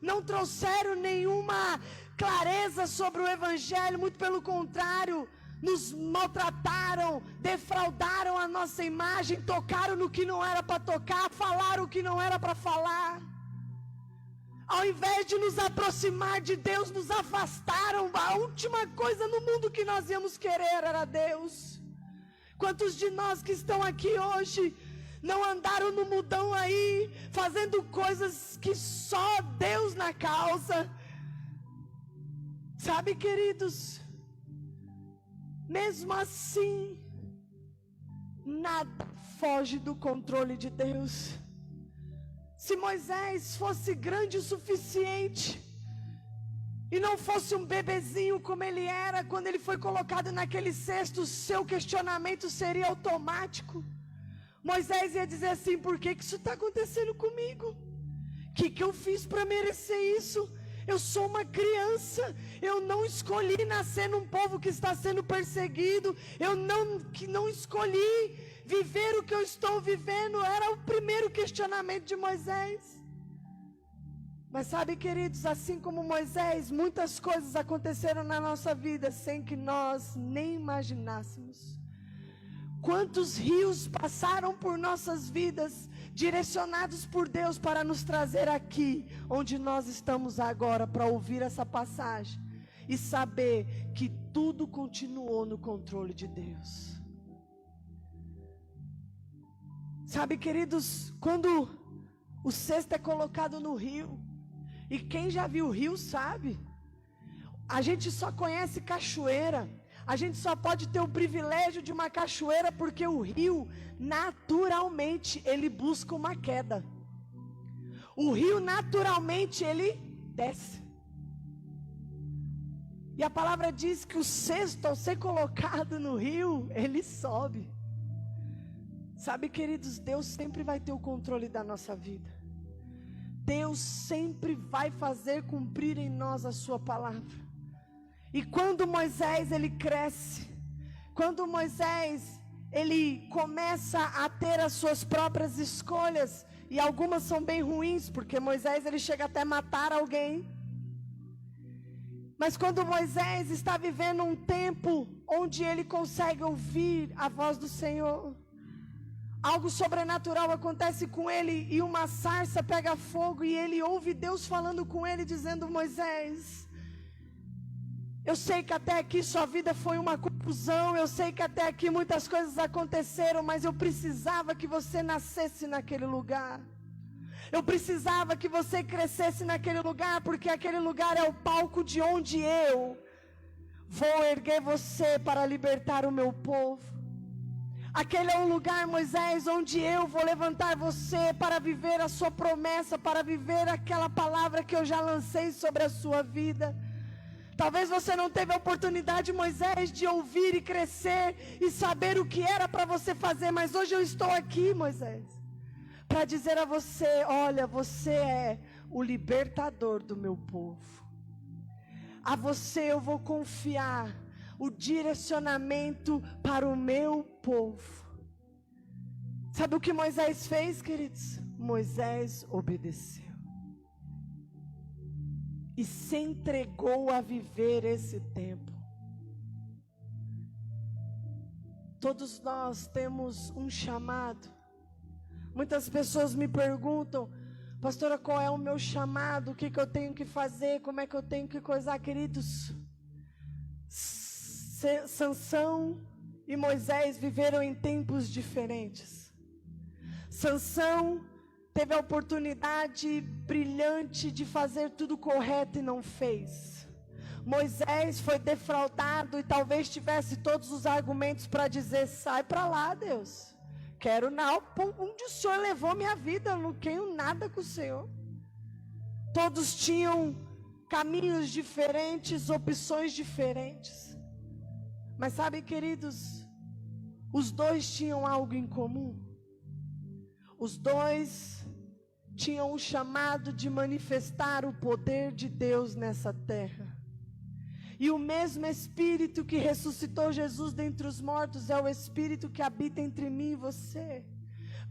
não trouxeram nenhuma clareza sobre o Evangelho, muito pelo contrário, nos maltrataram, defraudaram a nossa imagem, tocaram no que não era para tocar, falaram o que não era para falar. Ao invés de nos aproximar de Deus, nos afastaram. A última coisa no mundo que nós íamos querer era Deus. Quantos de nós que estão aqui hoje não andaram no mundão aí, fazendo coisas que só Deus na causa? Sabe, queridos, mesmo assim, nada foge do controle de Deus. Se Moisés fosse grande o suficiente e não fosse um bebezinho como ele era, quando ele foi colocado naquele cesto, seu questionamento seria automático. Moisés ia dizer assim: por que isso está acontecendo comigo? O que eu fiz para merecer isso? Eu sou uma criança, eu não escolhi nascer num povo que está sendo perseguido, eu não escolhi viver o que eu estou vivendo. Era o primeiro questionamento de Moisés. Mas sabe, queridos, assim como Moisés, muitas coisas aconteceram na nossa vida sem que nós nem imaginássemos. Quantos rios passaram por nossas vidas, direcionados por Deus para nos trazer aqui, onde nós estamos agora, para ouvir essa passagem e saber que tudo continuou no controle de Deus. Sabe, queridos, quando o cesto é colocado no rio, e quem já viu o rio sabe, a gente só conhece cachoeira. A gente só pode ter o privilégio de uma cachoeira porque o rio, naturalmente, ele busca uma queda. O rio, naturalmente, ele desce. E a palavra diz que o cesto, ao ser colocado no rio, ele sobe. Sabe, queridos, Deus sempre vai ter o controle da nossa vida. Deus sempre vai fazer cumprir em nós a sua palavra. E quando Moisés ele cresce, quando Moisés ele começa a ter as suas próprias escolhas, e algumas são bem ruins, porque Moisés ele chega até matar alguém. Mas quando Moisés está vivendo um tempo onde ele consegue ouvir a voz do Senhor, algo sobrenatural acontece com ele, e uma sarça pega fogo, e ele ouve Deus falando com ele, dizendo: Moisés, eu sei que até aqui sua vida foi uma confusão, eu sei que até aqui muitas coisas aconteceram, mas eu precisava que você nascesse naquele lugar. Eu precisava que você crescesse naquele lugar, porque aquele lugar é o palco de onde eu vou erguer você para libertar o meu povo. Aquele é o lugar, Moisés, onde eu vou levantar você para viver a sua promessa, para viver aquela palavra que eu já lancei sobre a sua vida. Talvez você não teve a oportunidade, Moisés, de ouvir e crescer e saber o que era para você fazer, mas hoje eu estou aqui, Moisés, para dizer a você: olha, você é o libertador do meu povo. A você eu vou confiar o direcionamento para o meu povo. Sabe o que Moisés fez, queridos? Moisés obedeceu e se entregou a viver esse tempo. Todos nós temos um chamado. Muitas pessoas me perguntam: pastora, qual é o meu chamado? O que eu tenho que fazer? Como é que eu tenho que coisar? Queridos, Sansão e Moisés viveram em tempos diferentes. Sansão teve a oportunidade brilhante de fazer tudo correto e não fez. Moisés foi defraudado e talvez tivesse todos os argumentos para dizer: sai para lá, Deus, quero não, onde o Senhor levou minha vida, eu não tenho nada com o Senhor. Todos tinham caminhos diferentes, opções diferentes. Mas sabe, queridos, os dois tinham algo em comum. Os dois tinham o chamado de manifestar o poder de Deus nessa terra. E o mesmo Espírito que ressuscitou Jesus dentre os mortos é o Espírito que habita entre mim e você,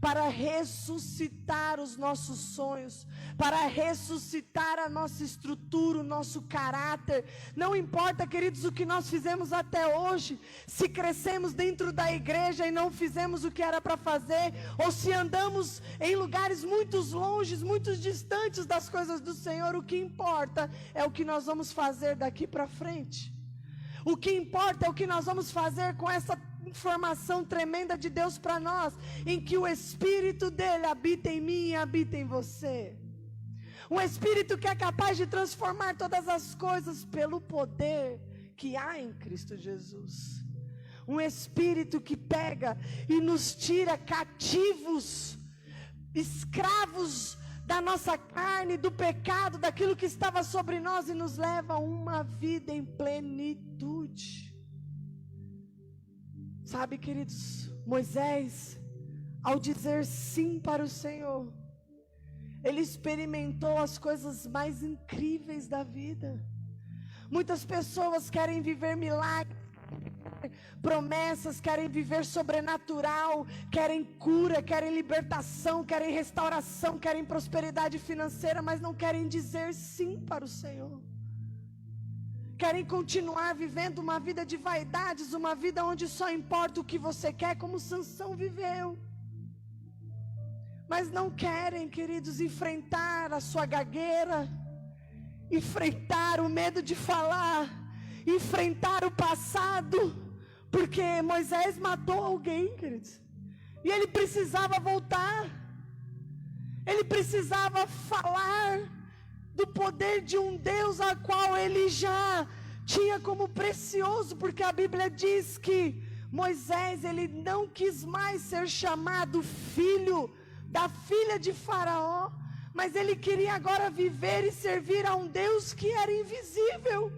para ressuscitar os nossos sonhos, para ressuscitar a nossa estrutura, o nosso caráter. Não importa, queridos, o que nós fizemos até hoje, se crescemos dentro da igreja e não fizemos o que era para fazer, ou se andamos em lugares muito longes, muito distantes das coisas do Senhor, o que importa é o que nós vamos fazer daqui para frente. O que importa é o que nós vamos fazer com essa informação tremenda de Deus para nós, em que o Espírito dele habita em mim e habita em você. Um Espírito que é capaz de transformar todas as coisas pelo poder que há em Cristo Jesus. Um Espírito que pega e nos tira cativos, escravos da nossa carne, do pecado, daquilo que estava sobre nós, e nos leva a uma vida em plenitude. Sabe, queridos, Moisés, ao dizer sim para o Senhor, ele experimentou as coisas mais incríveis da vida. Muitas pessoas querem viver milagres, promessas, querem viver sobrenatural, querem cura, querem libertação, querem restauração, querem prosperidade financeira, mas não querem dizer sim para o Senhor. Querem continuar vivendo uma vida de vaidades, uma vida onde só importa o que você quer, como Sansão viveu. Mas não querem, queridos, enfrentar a sua gagueira, enfrentar o medo de falar, enfrentar o passado, porque Moisés matou alguém, queridos, e ele precisava voltar, ele precisava falar do poder de um Deus a qual ele já tinha como precioso, porque a Bíblia diz que Moisés, ele não quis mais ser chamado filho da filha de Faraó, mas ele queria agora viver e servir a um Deus que era invisível,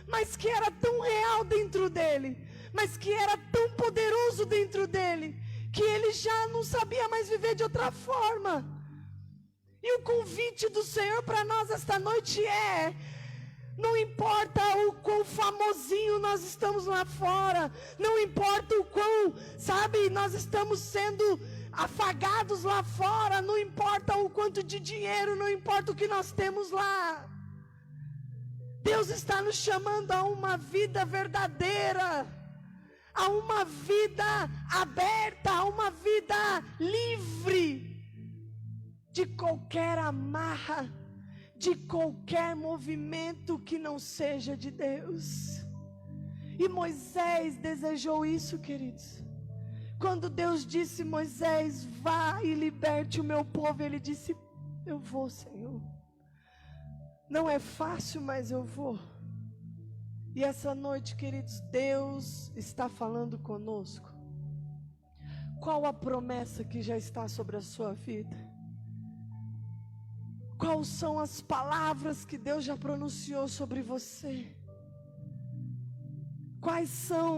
mas que era tão real dentro dele, mas que era tão poderoso dentro dele, que ele já não sabia mais viver de outra forma. E o convite do Senhor para nós esta noite é: não importa o quão famosinho nós estamos lá fora, não importa o quão, sabe, nós estamos sendo afagados lá fora, não importa o quanto de dinheiro, não importa o que nós temos lá. Deus está nos chamando a uma vida verdadeira, a uma vida aberta, a uma vida livre de qualquer amarra, de qualquer movimento que não seja de Deus. E Moisés desejou isso, queridos. Quando Deus disse: Moisés, vá e liberte o meu povo, ele disse: eu vou, Senhor. Não é fácil, mas eu vou. E essa noite, queridos, Deus está falando conosco. Qual a promessa que já está sobre a sua vida? Quais são as palavras que Deus já pronunciou sobre você? Quais são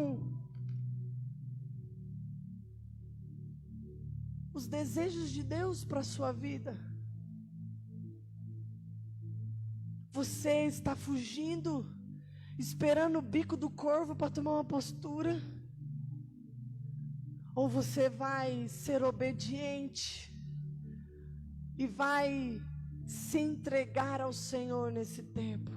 os desejos de Deus para a sua vida? Você está fugindo esperando o bico do corvo para tomar uma postura? Ou você vai ser obediente e vai se entregar ao Senhor nesse tempo?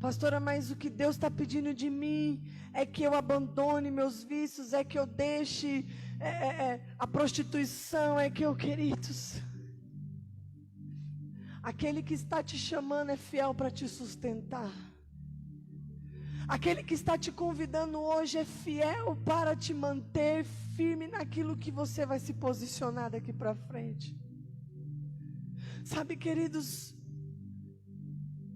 Pastora, mas o que Deus está pedindo de mim é que eu abandone meus vícios, é que eu deixe a prostituição, queridos, aquele que está te chamando é fiel para te sustentar. Aquele que está te convidando hoje é fiel para te manter firme naquilo que você vai se posicionar daqui para frente. Sabe, queridos,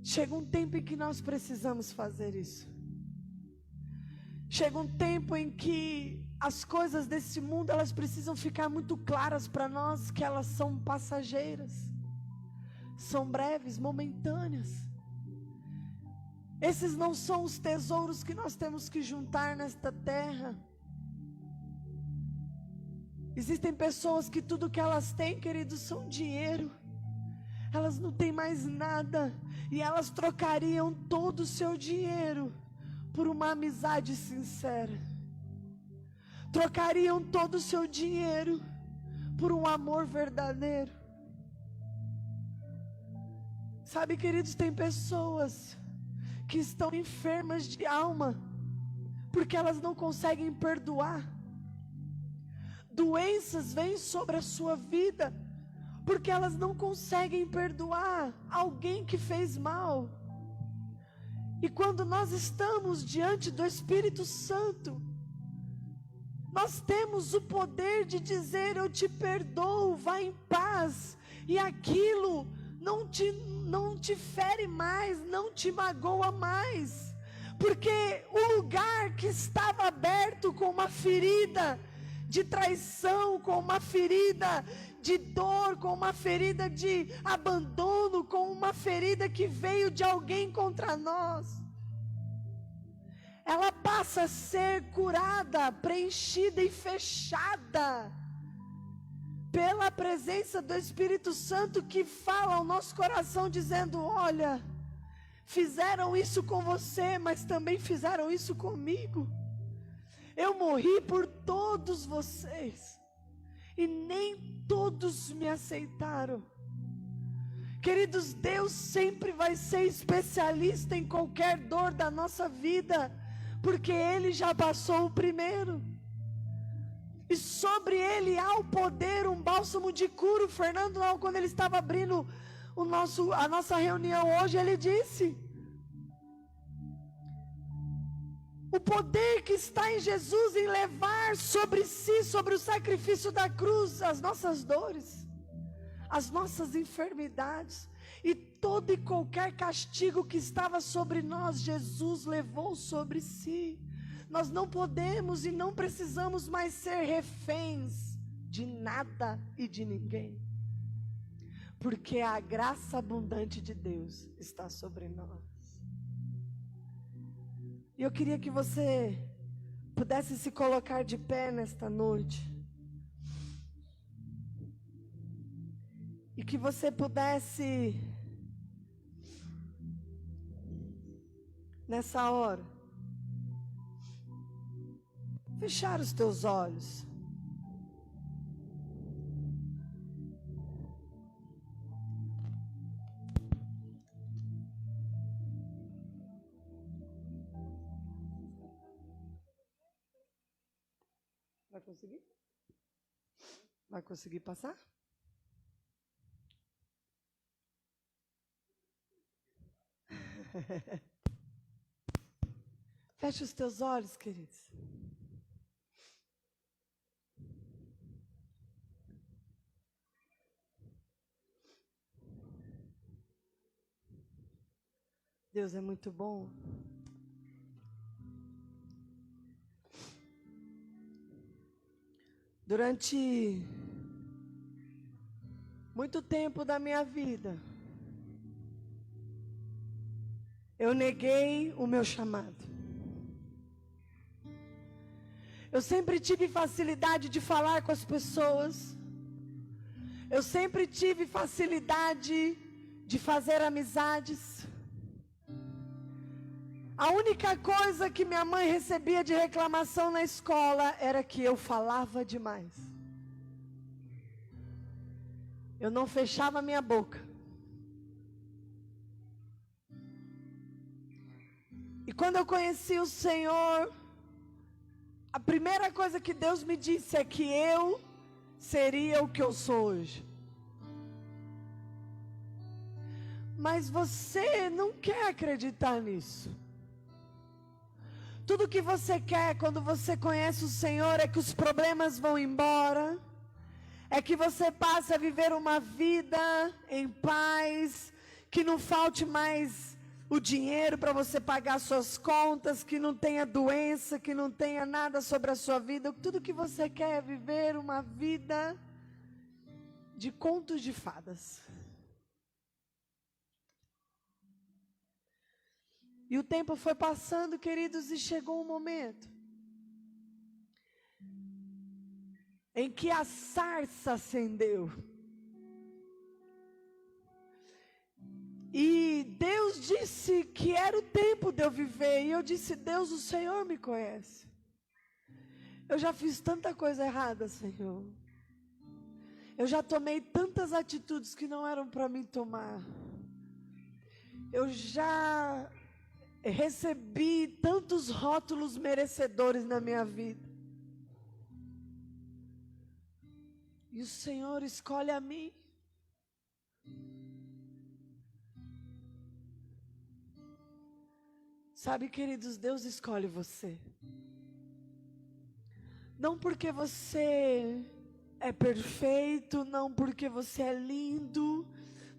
chega um tempo em que nós precisamos fazer isso. Chega um tempo em que as coisas desse mundo, elas precisam ficar muito claras para nós que elas são passageiras, são breves, momentâneas. Esses não são os tesouros que nós temos que juntar nesta terra. Existem pessoas que tudo que elas têm, queridos, são dinheiro. Elas não têm mais nada, e elas trocariam todo o seu dinheiro por uma amizade sincera. Trocariam todo o seu dinheiro por um amor verdadeiro. Sabe, queridos, tem pessoas que estão enfermas de alma, porque elas não conseguem perdoar. Doenças vêm sobre a sua vida, porque elas não conseguem perdoar alguém que fez mal. E quando nós estamos diante do Espírito Santo, nós temos o poder de dizer: eu te perdoo, vá em paz, e aquilo não te fere mais, não te magoa mais, porque o lugar que estava aberto com uma ferida de traição, com uma ferida de dor, com uma ferida de abandono, com uma ferida que veio de alguém contra nós, ela passa a ser curada, preenchida e fechada pela presença do Espírito Santo, que fala ao nosso coração dizendo: olha, fizeram isso com você, mas também fizeram isso comigo. Eu morri por todos vocês, e nem todos me aceitaram. Queridos, Deus sempre vai ser especialista em qualquer dor da nossa vida, porque Ele já passou o primeiro. E sobre Ele há o poder, um bálsamo de cura. O Fernando, quando ele estava abrindo a nossa reunião hoje, ele disse: o poder que está em Jesus, em levar sobre si, sobre o sacrifício da cruz, as nossas dores, as nossas enfermidades, e todo e qualquer castigo que estava sobre nós, Jesus levou sobre si. Nós não podemos e não precisamos mais ser reféns de nada e de ninguém, porque a graça abundante de Deus está sobre nós. E eu queria que você pudesse se colocar de pé nesta noite, e que você pudesse, nessa hora, fechar os teus olhos. Vai conseguir? Vai conseguir passar? Feche os teus olhos, queridos. Deus é muito bom. Durante muito tempo da minha vida, eu neguei o meu chamado. Eu sempre tive facilidade de falar com as pessoas. Eu sempre tive facilidade de fazer amizades. A única coisa que minha mãe recebia de reclamação na escola era que eu falava demais. Eu não fechava minha boca. E quando eu conheci o Senhor, a primeira coisa que Deus me disse é que eu seria o que eu sou hoje. Mas você não quer acreditar nisso. Tudo que você quer quando você conhece o Senhor é que os problemas vão embora, é que você passe a viver uma vida em paz, que não falte mais o dinheiro para você pagar suas contas, que não tenha doença, que não tenha nada sobre a sua vida. Tudo que você quer é viver uma vida de contos de fadas. E o tempo foi passando, queridos, e chegou um momento em que a sarça acendeu. E Deus disse que era o tempo de eu viver. E eu disse: Deus, o Senhor me conhece. Eu já fiz tanta coisa errada, Senhor. Eu já tomei tantas atitudes que não eram para mim tomar. Eu já recebi tantos rótulos merecedores na minha vida. E o Senhor escolhe a mim. Sabe, queridos, Deus escolhe você. Não porque você é perfeito, não porque você é lindo,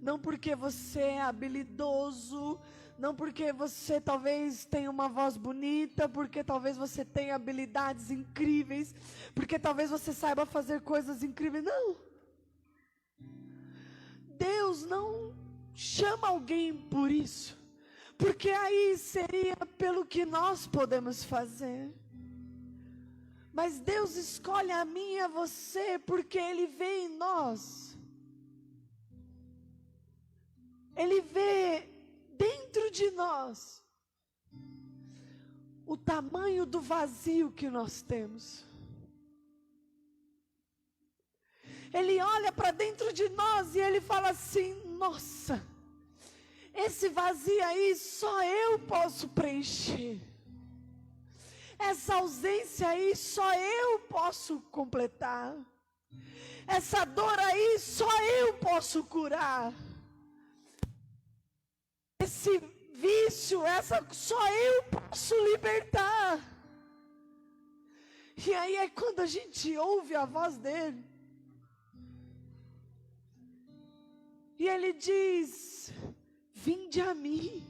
não porque você é habilidoso, não porque você talvez tenha uma voz bonita, porque talvez você tenha habilidades incríveis, porque talvez você saiba fazer coisas incríveis. Não. Deus não chama alguém por isso, porque aí seria pelo que nós podemos fazer. Mas Deus escolhe a mim e a você porque Ele vê em nós. Ele vê dentro de nós o tamanho do vazio que nós temos. Ele olha para dentro de nós e Ele fala assim: nossa, esse vazio aí só eu posso preencher. Essa ausência aí só eu posso completar. Essa dor aí só eu posso curar. Esse vício, só eu posso libertar. E aí é quando a gente ouve a voz dele. E ele diz: vinde a mim,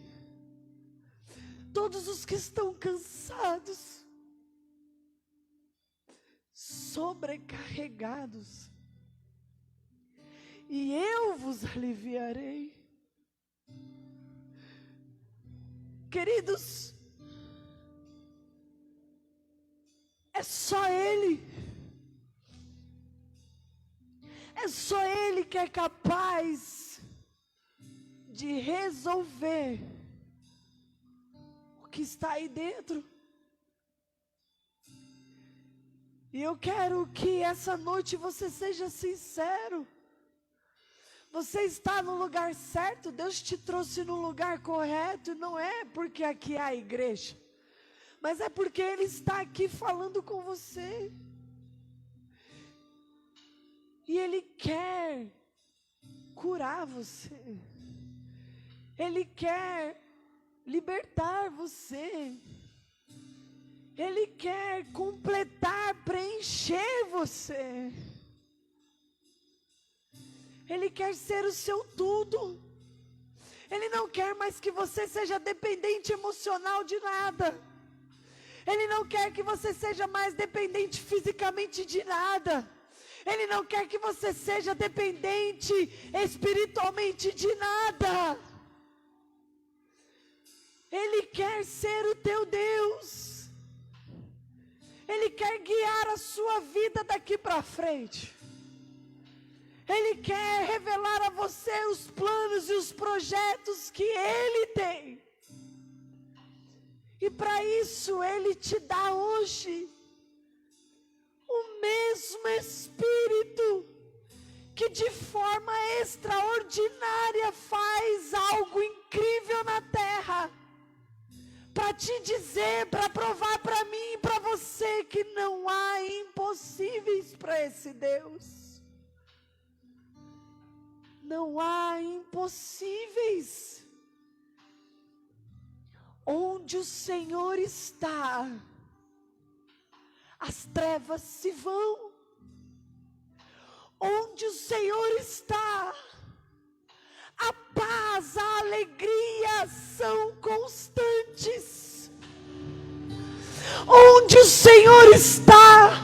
todos os que estão cansados, sobrecarregados, e eu vos aliviarei. Queridos, é só Ele. É só Ele que é capaz de resolver o que está aí dentro. E eu quero que essa noite você seja sincero. Você está no lugar certo, Deus te trouxe no lugar correto. Não é porque aqui é a igreja, mas é porque Ele está aqui falando com você. E Ele quer curar você. Ele quer libertar você. Ele quer completar, preencher você. Ele quer ser o seu tudo. Ele não quer mais que você seja dependente emocional de nada. Ele não quer que você seja mais dependente fisicamente de nada. Ele não quer que você seja dependente espiritualmente de nada. Ele quer ser o teu Deus. Ele quer guiar a sua vida daqui para frente. Ele quer revelar a você os planos e os projetos que Ele tem. E para isso Ele te dá hoje o mesmo Espírito que de forma extraordinária faz algo incrível na terra, para te dizer, para provar para mim e para você que não há impossíveis para esse Deus. Não há impossíveis. Onde o Senhor está, as trevas se vão. Onde o Senhor está, a paz, a alegria são constantes. Onde o Senhor está,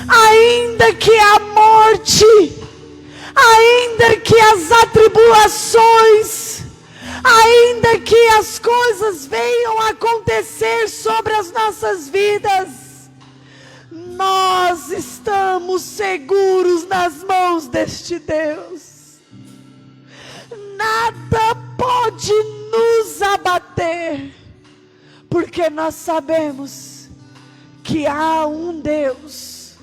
ainda que a morte, ainda que as atribulações, ainda que as coisas venham a acontecer sobre as nossas vidas, nós estamos seguros nas mãos deste Deus. Nada pode nos abater, porque nós sabemos que há um Deus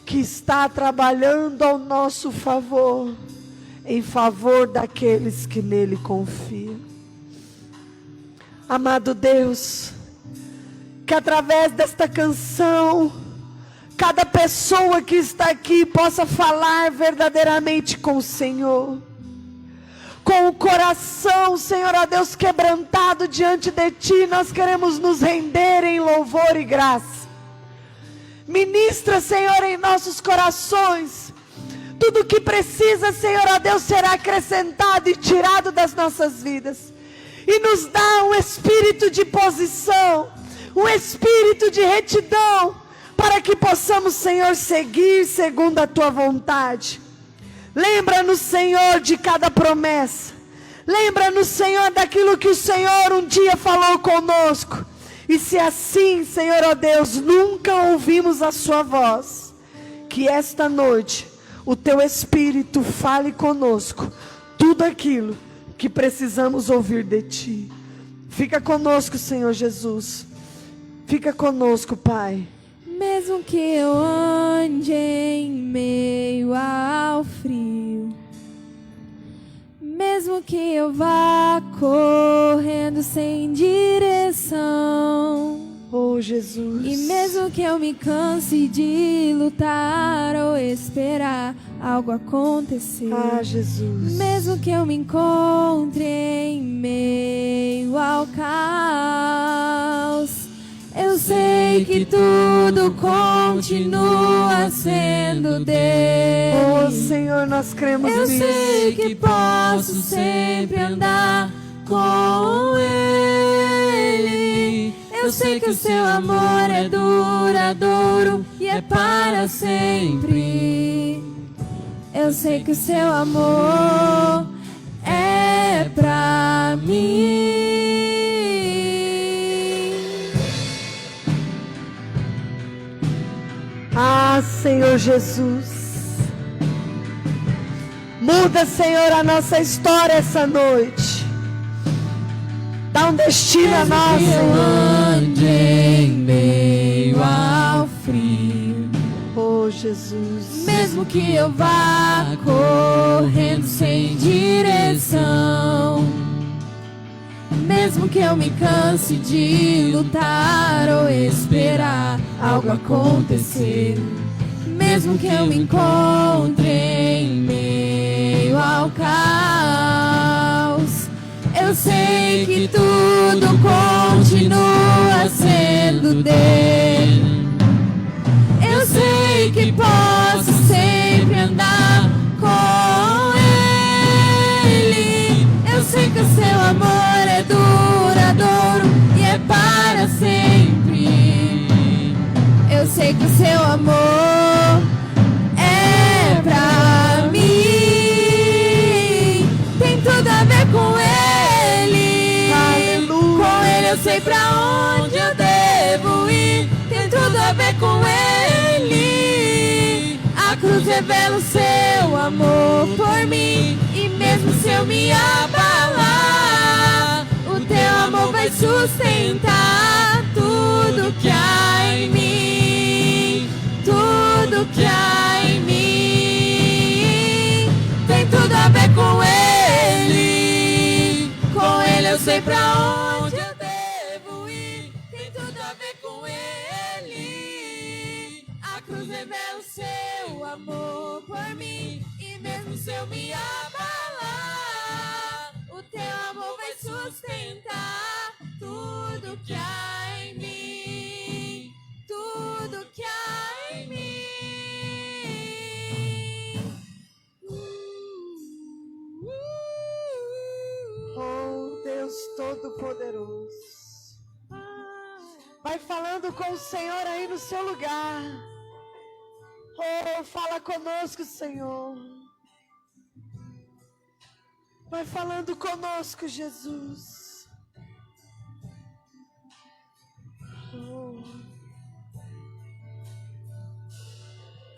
que está trabalhando ao nosso favor, em favor daqueles que nele confiam. Amado Deus, que através desta canção, cada pessoa que está aqui possa falar verdadeiramente com o Senhor, com o coração, Senhor, ó Deus, quebrantado diante de Ti. Nós queremos nos render em louvor e graça. Ministra, Senhor, em nossos corações tudo o que precisa, Senhor, ó Deus, será acrescentado e tirado das nossas vidas. E nos dá um espírito de posição, um espírito de retidão, para que possamos, Senhor, seguir segundo a Tua vontade. Lembra-nos, Senhor, de cada promessa. Lembra-nos, Senhor, daquilo que o Senhor um dia falou conosco. E se assim, Senhor, ó Deus, nunca ouvimos a Sua voz, que esta noite o Teu Espírito fale conosco tudo aquilo que precisamos ouvir de Ti. Fica conosco, Senhor Jesus. Fica conosco, Pai. Mesmo que eu ande em meio ao frio, mesmo que eu vá correndo sem direção, oh Jesus, e mesmo que eu me canse de lutar ou esperar algo acontecer, ah Jesus, mesmo que eu me encontre em meio ao caos, eu sei que tudo continua sendo dele. Oh Senhor, nós cremos Eu nisso. sei que posso sempre andar com Ele. Eu sei que o seu amor é duradouro e é para sempre. Eu sei que o seu amor é pra mim. Ah, Senhor Jesus, muda, Senhor, a nossa história essa noite. Dá um destino a nós, Eu Senhor. ande em meio ao frio, Oh Jesus, mesmo que eu vá correndo sem direção, mesmo que eu me canse de lutar ou esperar algo acontecer, mesmo que eu me encontre em meio ao caos, eu sei que tudo continua sendo dele. Eu sei que posso sempre andar com Ele. Eu sei que o seu amor é duradouro e é para sempre. Eu sei que o seu amor é pra mim. Tem tudo a ver com Ele. aleluia. Com Ele eu sei pra onde eu devo ir. Tem tudo a ver com Ele. A cruz revela o seu amor por mim. E mesmo se eu me abalar, o teu amor vai sustentar tudo que há em mim, tudo que há em mim. Tem tudo a ver com Ele eu sei pra onde eu devo ir. Tem tudo a ver com Ele. A cruz revela o seu amor por mim, e mesmo se eu me abalar, o teu amor vai sustentar tudo que há em mim, tudo que há em mim. Oh, Deus Todo-Poderoso, vai falando com o Senhor aí no seu lugar. Oh, fala conosco, Senhor. Vai falando conosco, Jesus. Oh.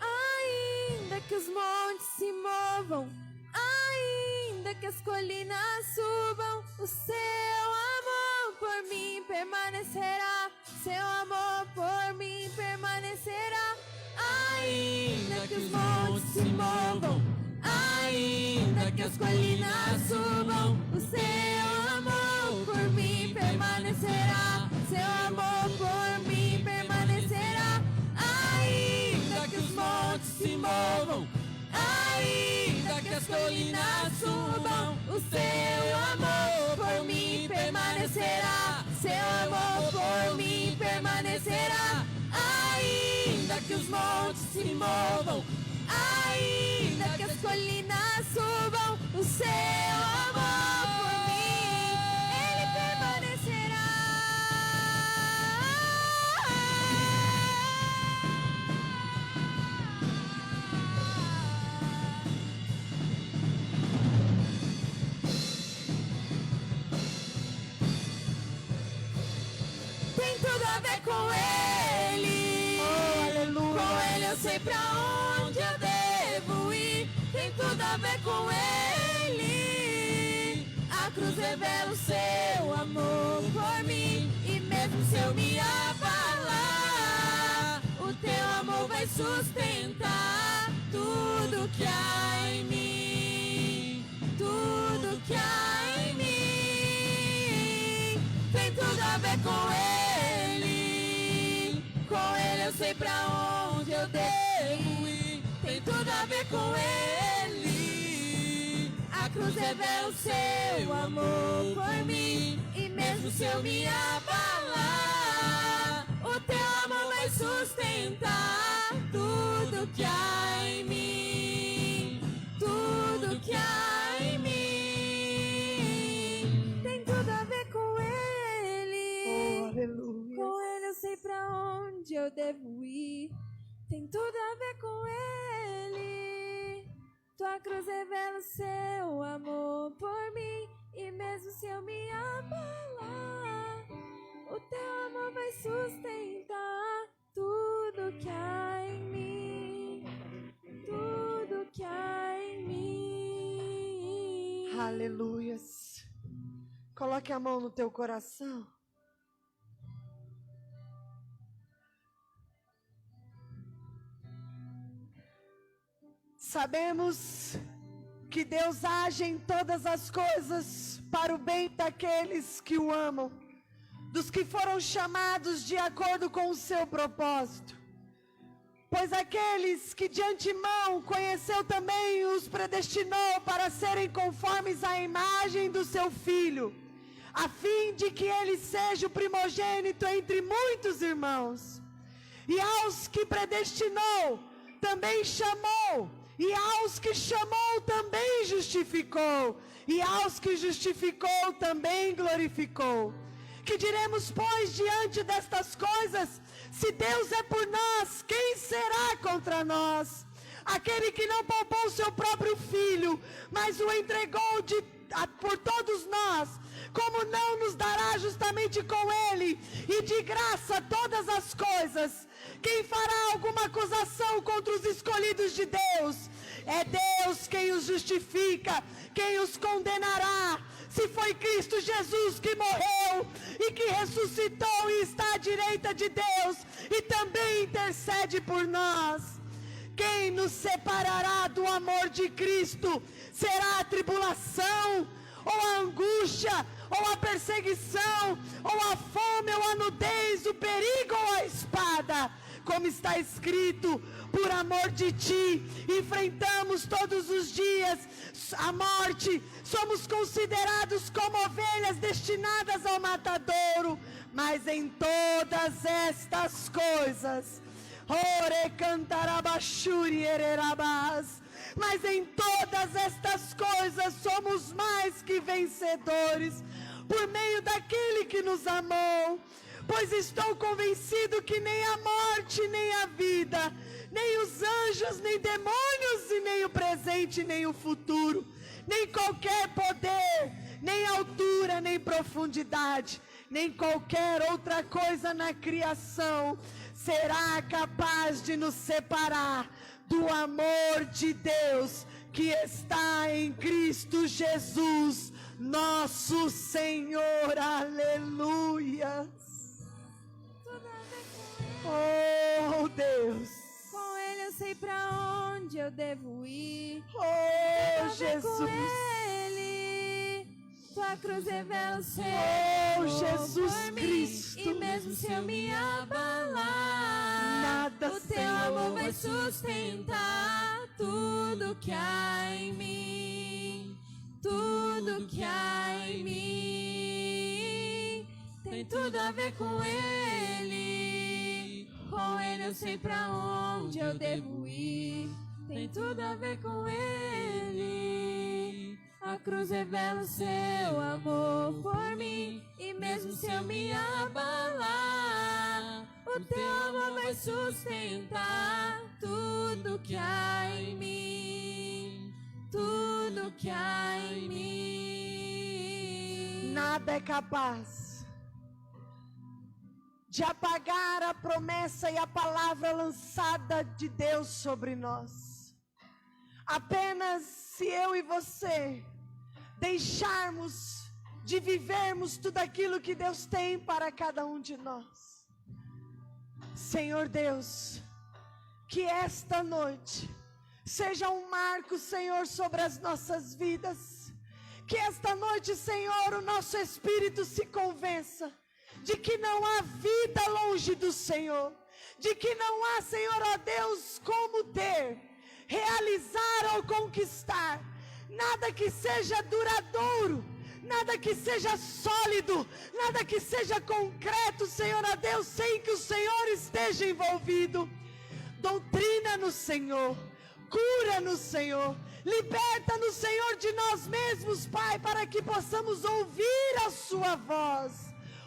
Ainda que os montes se movam, ainda que as colinas subam, o seu amor por mim permanecerá. Seu amor por mim permanecerá. Ainda que os montes se movam, ainda que as colinas subam, o seu amor por mim permanecerá. Seu amor por mim permanecerá. Ainda que os montes se movam, ainda que as colinas subam, o seu amor por mim permanecerá. Seu amor por mim permanecerá. Ainda que os montes se movam, ainda que as colinas subam, o seu amor por mim, ele permanecerá. Tem tudo a ver com Ele. Oh, aleluia. Com Ele eu sei pra onde eu devo ir. Tem tudo a ver com Ele. A cruz revela o seu amor por mim, e mesmo se eu me abalar, o teu amor vai sustentar tudo que há em mim, tudo que há em mim. Tem tudo a ver com Ele. Com Ele eu sei pra onde eu devo ir. Tem tudo a ver com Ele. A cruz revela o seu amor por mim, e mesmo se eu me abalar, o teu amor vai sustentar tudo que há em mim, tudo que há em mim. Tem tudo a ver com Ele. Oh, aleluia. Com Ele eu sei pra onde eu devo ir. Tem tudo a ver com Ele. Tua cruz revela o seu amor por mim, e mesmo se eu me abalar, o teu amor vai sustentar tudo que há em mim, tudo que há em mim. Aleluias. Coloque a mão no teu coração. Sabemos que Deus age em todas as coisas para o bem daqueles que o amam, dos que foram chamados de acordo com o seu propósito. Pois aqueles que de antemão conheceu também os predestinou para serem conformes à imagem do seu Filho, a fim de que ele seja o primogênito entre muitos irmãos. E aos que predestinou, também chamou. E aos que chamou, também justificou. E aos que justificou, também glorificou. Que diremos, pois, diante destas coisas? Se Deus é por nós, quem será contra nós? Aquele que não poupou seu próprio Filho, mas o entregou por todos nós, como não nos dará justamente com Ele, e de graça todas as coisas? Quem fará alguma acusação contra os escolhidos de Deus? É Deus quem os justifica, quem os condenará. Se foi Cristo Jesus que morreu e que ressuscitou e está à direita de Deus e também intercede por nós. Quem nos separará do amor de Cristo? Será a tribulação, ou a angústia, ou a perseguição, ou a fome, ou a nudez, o perigo ou a espada? Como está escrito, por amor de ti, enfrentamos todos os dias a morte, somos considerados como ovelhas destinadas ao matadouro, mas em todas estas coisas, mas em todas estas coisas somos mais que vencedores, por meio daquele que nos amou. Pois estou convencido que nem a morte, nem a vida, nem os anjos, nem demônios, e nem o presente, nem o futuro, nem qualquer poder, nem altura, nem profundidade, nem qualquer outra coisa na criação será capaz de nos separar do amor de Deus que está em Cristo Jesus, nosso Senhor. Aleluia. Oh Deus, com Ele eu sei pra onde eu devo ir. Oh Jesus, com Ele tua cruz revela o seu Oh Jesus por mim. Cristo, E mesmo se eu me abalar, nada, o teu Senhor, amor vai sustentar tudo que há em mim. Tudo que há em mim tem tudo a ver com Ele. Com Ele eu sei pra onde eu devo ir. Tem tudo a ver com Ele. A cruz revela o seu amor por mim. E mesmo se eu me abalar, o teu amor vai sustentar tudo que há em mim. Tudo que há em mim. Nada é capaz de apagar a promessa e a palavra lançada de Deus sobre nós. Apenas se eu e você deixarmos de vivermos tudo aquilo que Deus tem para cada um de nós. Senhor Deus, que esta noite seja um marco, Senhor, sobre as nossas vidas. Que esta noite, Senhor, o nosso espírito se convença de que não há vida longe do Senhor, de que não há, Senhor, ó Deus, como ter, realizar ou conquistar, nada que seja duradouro, nada que seja sólido, nada que seja concreto, Senhor, ó Deus, sem que o Senhor esteja envolvido. Doutrina-nos, Senhor, cura-nos, Senhor, liberta-nos, Senhor, de nós mesmos, Pai, para que possamos ouvir a sua voz,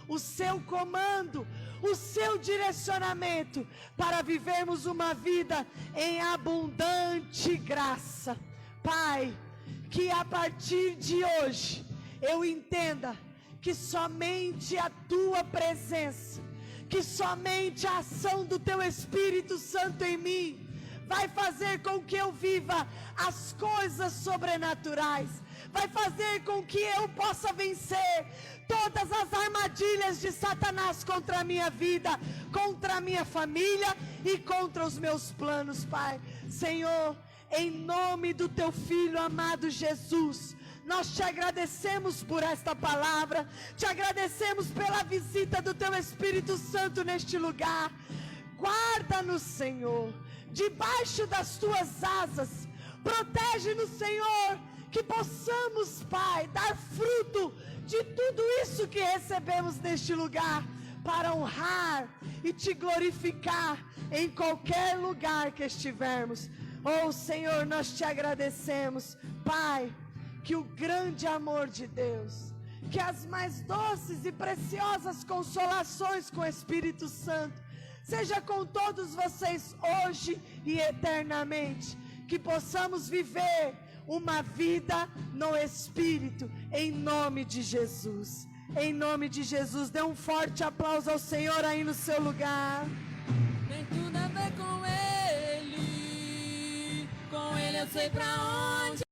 o seu comando, o seu direcionamento, para vivermos uma vida em abundante graça. Pai, que a partir de hoje eu entenda que somente a tua presença, que somente a ação do teu Espírito Santo em mim vai fazer com que eu viva as coisas sobrenaturais, vai fazer com que eu possa vencer todas as armadilhas de Satanás contra a minha vida, contra a minha família e contra os meus planos, Pai. Senhor, em nome do teu Filho amado Jesus, nós te agradecemos por esta palavra, te agradecemos pela visita do teu Espírito Santo neste lugar. Guarda-nos, Senhor, debaixo das tuas asas, protege-nos, Senhor, que possamos, Pai, dar fruto de tudo isso que recebemos neste lugar, para honrar e te glorificar em qualquer lugar que estivermos. Oh Senhor, nós te agradecemos, Pai, que o grande amor de Deus, que as mais doces e preciosas consolações com o Espírito Santo, seja com todos vocês hoje e eternamente, que possamos viver uma vida no Espírito, em nome de Jesus. Em nome de Jesus, dê um forte aplauso ao Senhor aí no seu lugar. Tem tudo a ver com Ele eu sei pra onde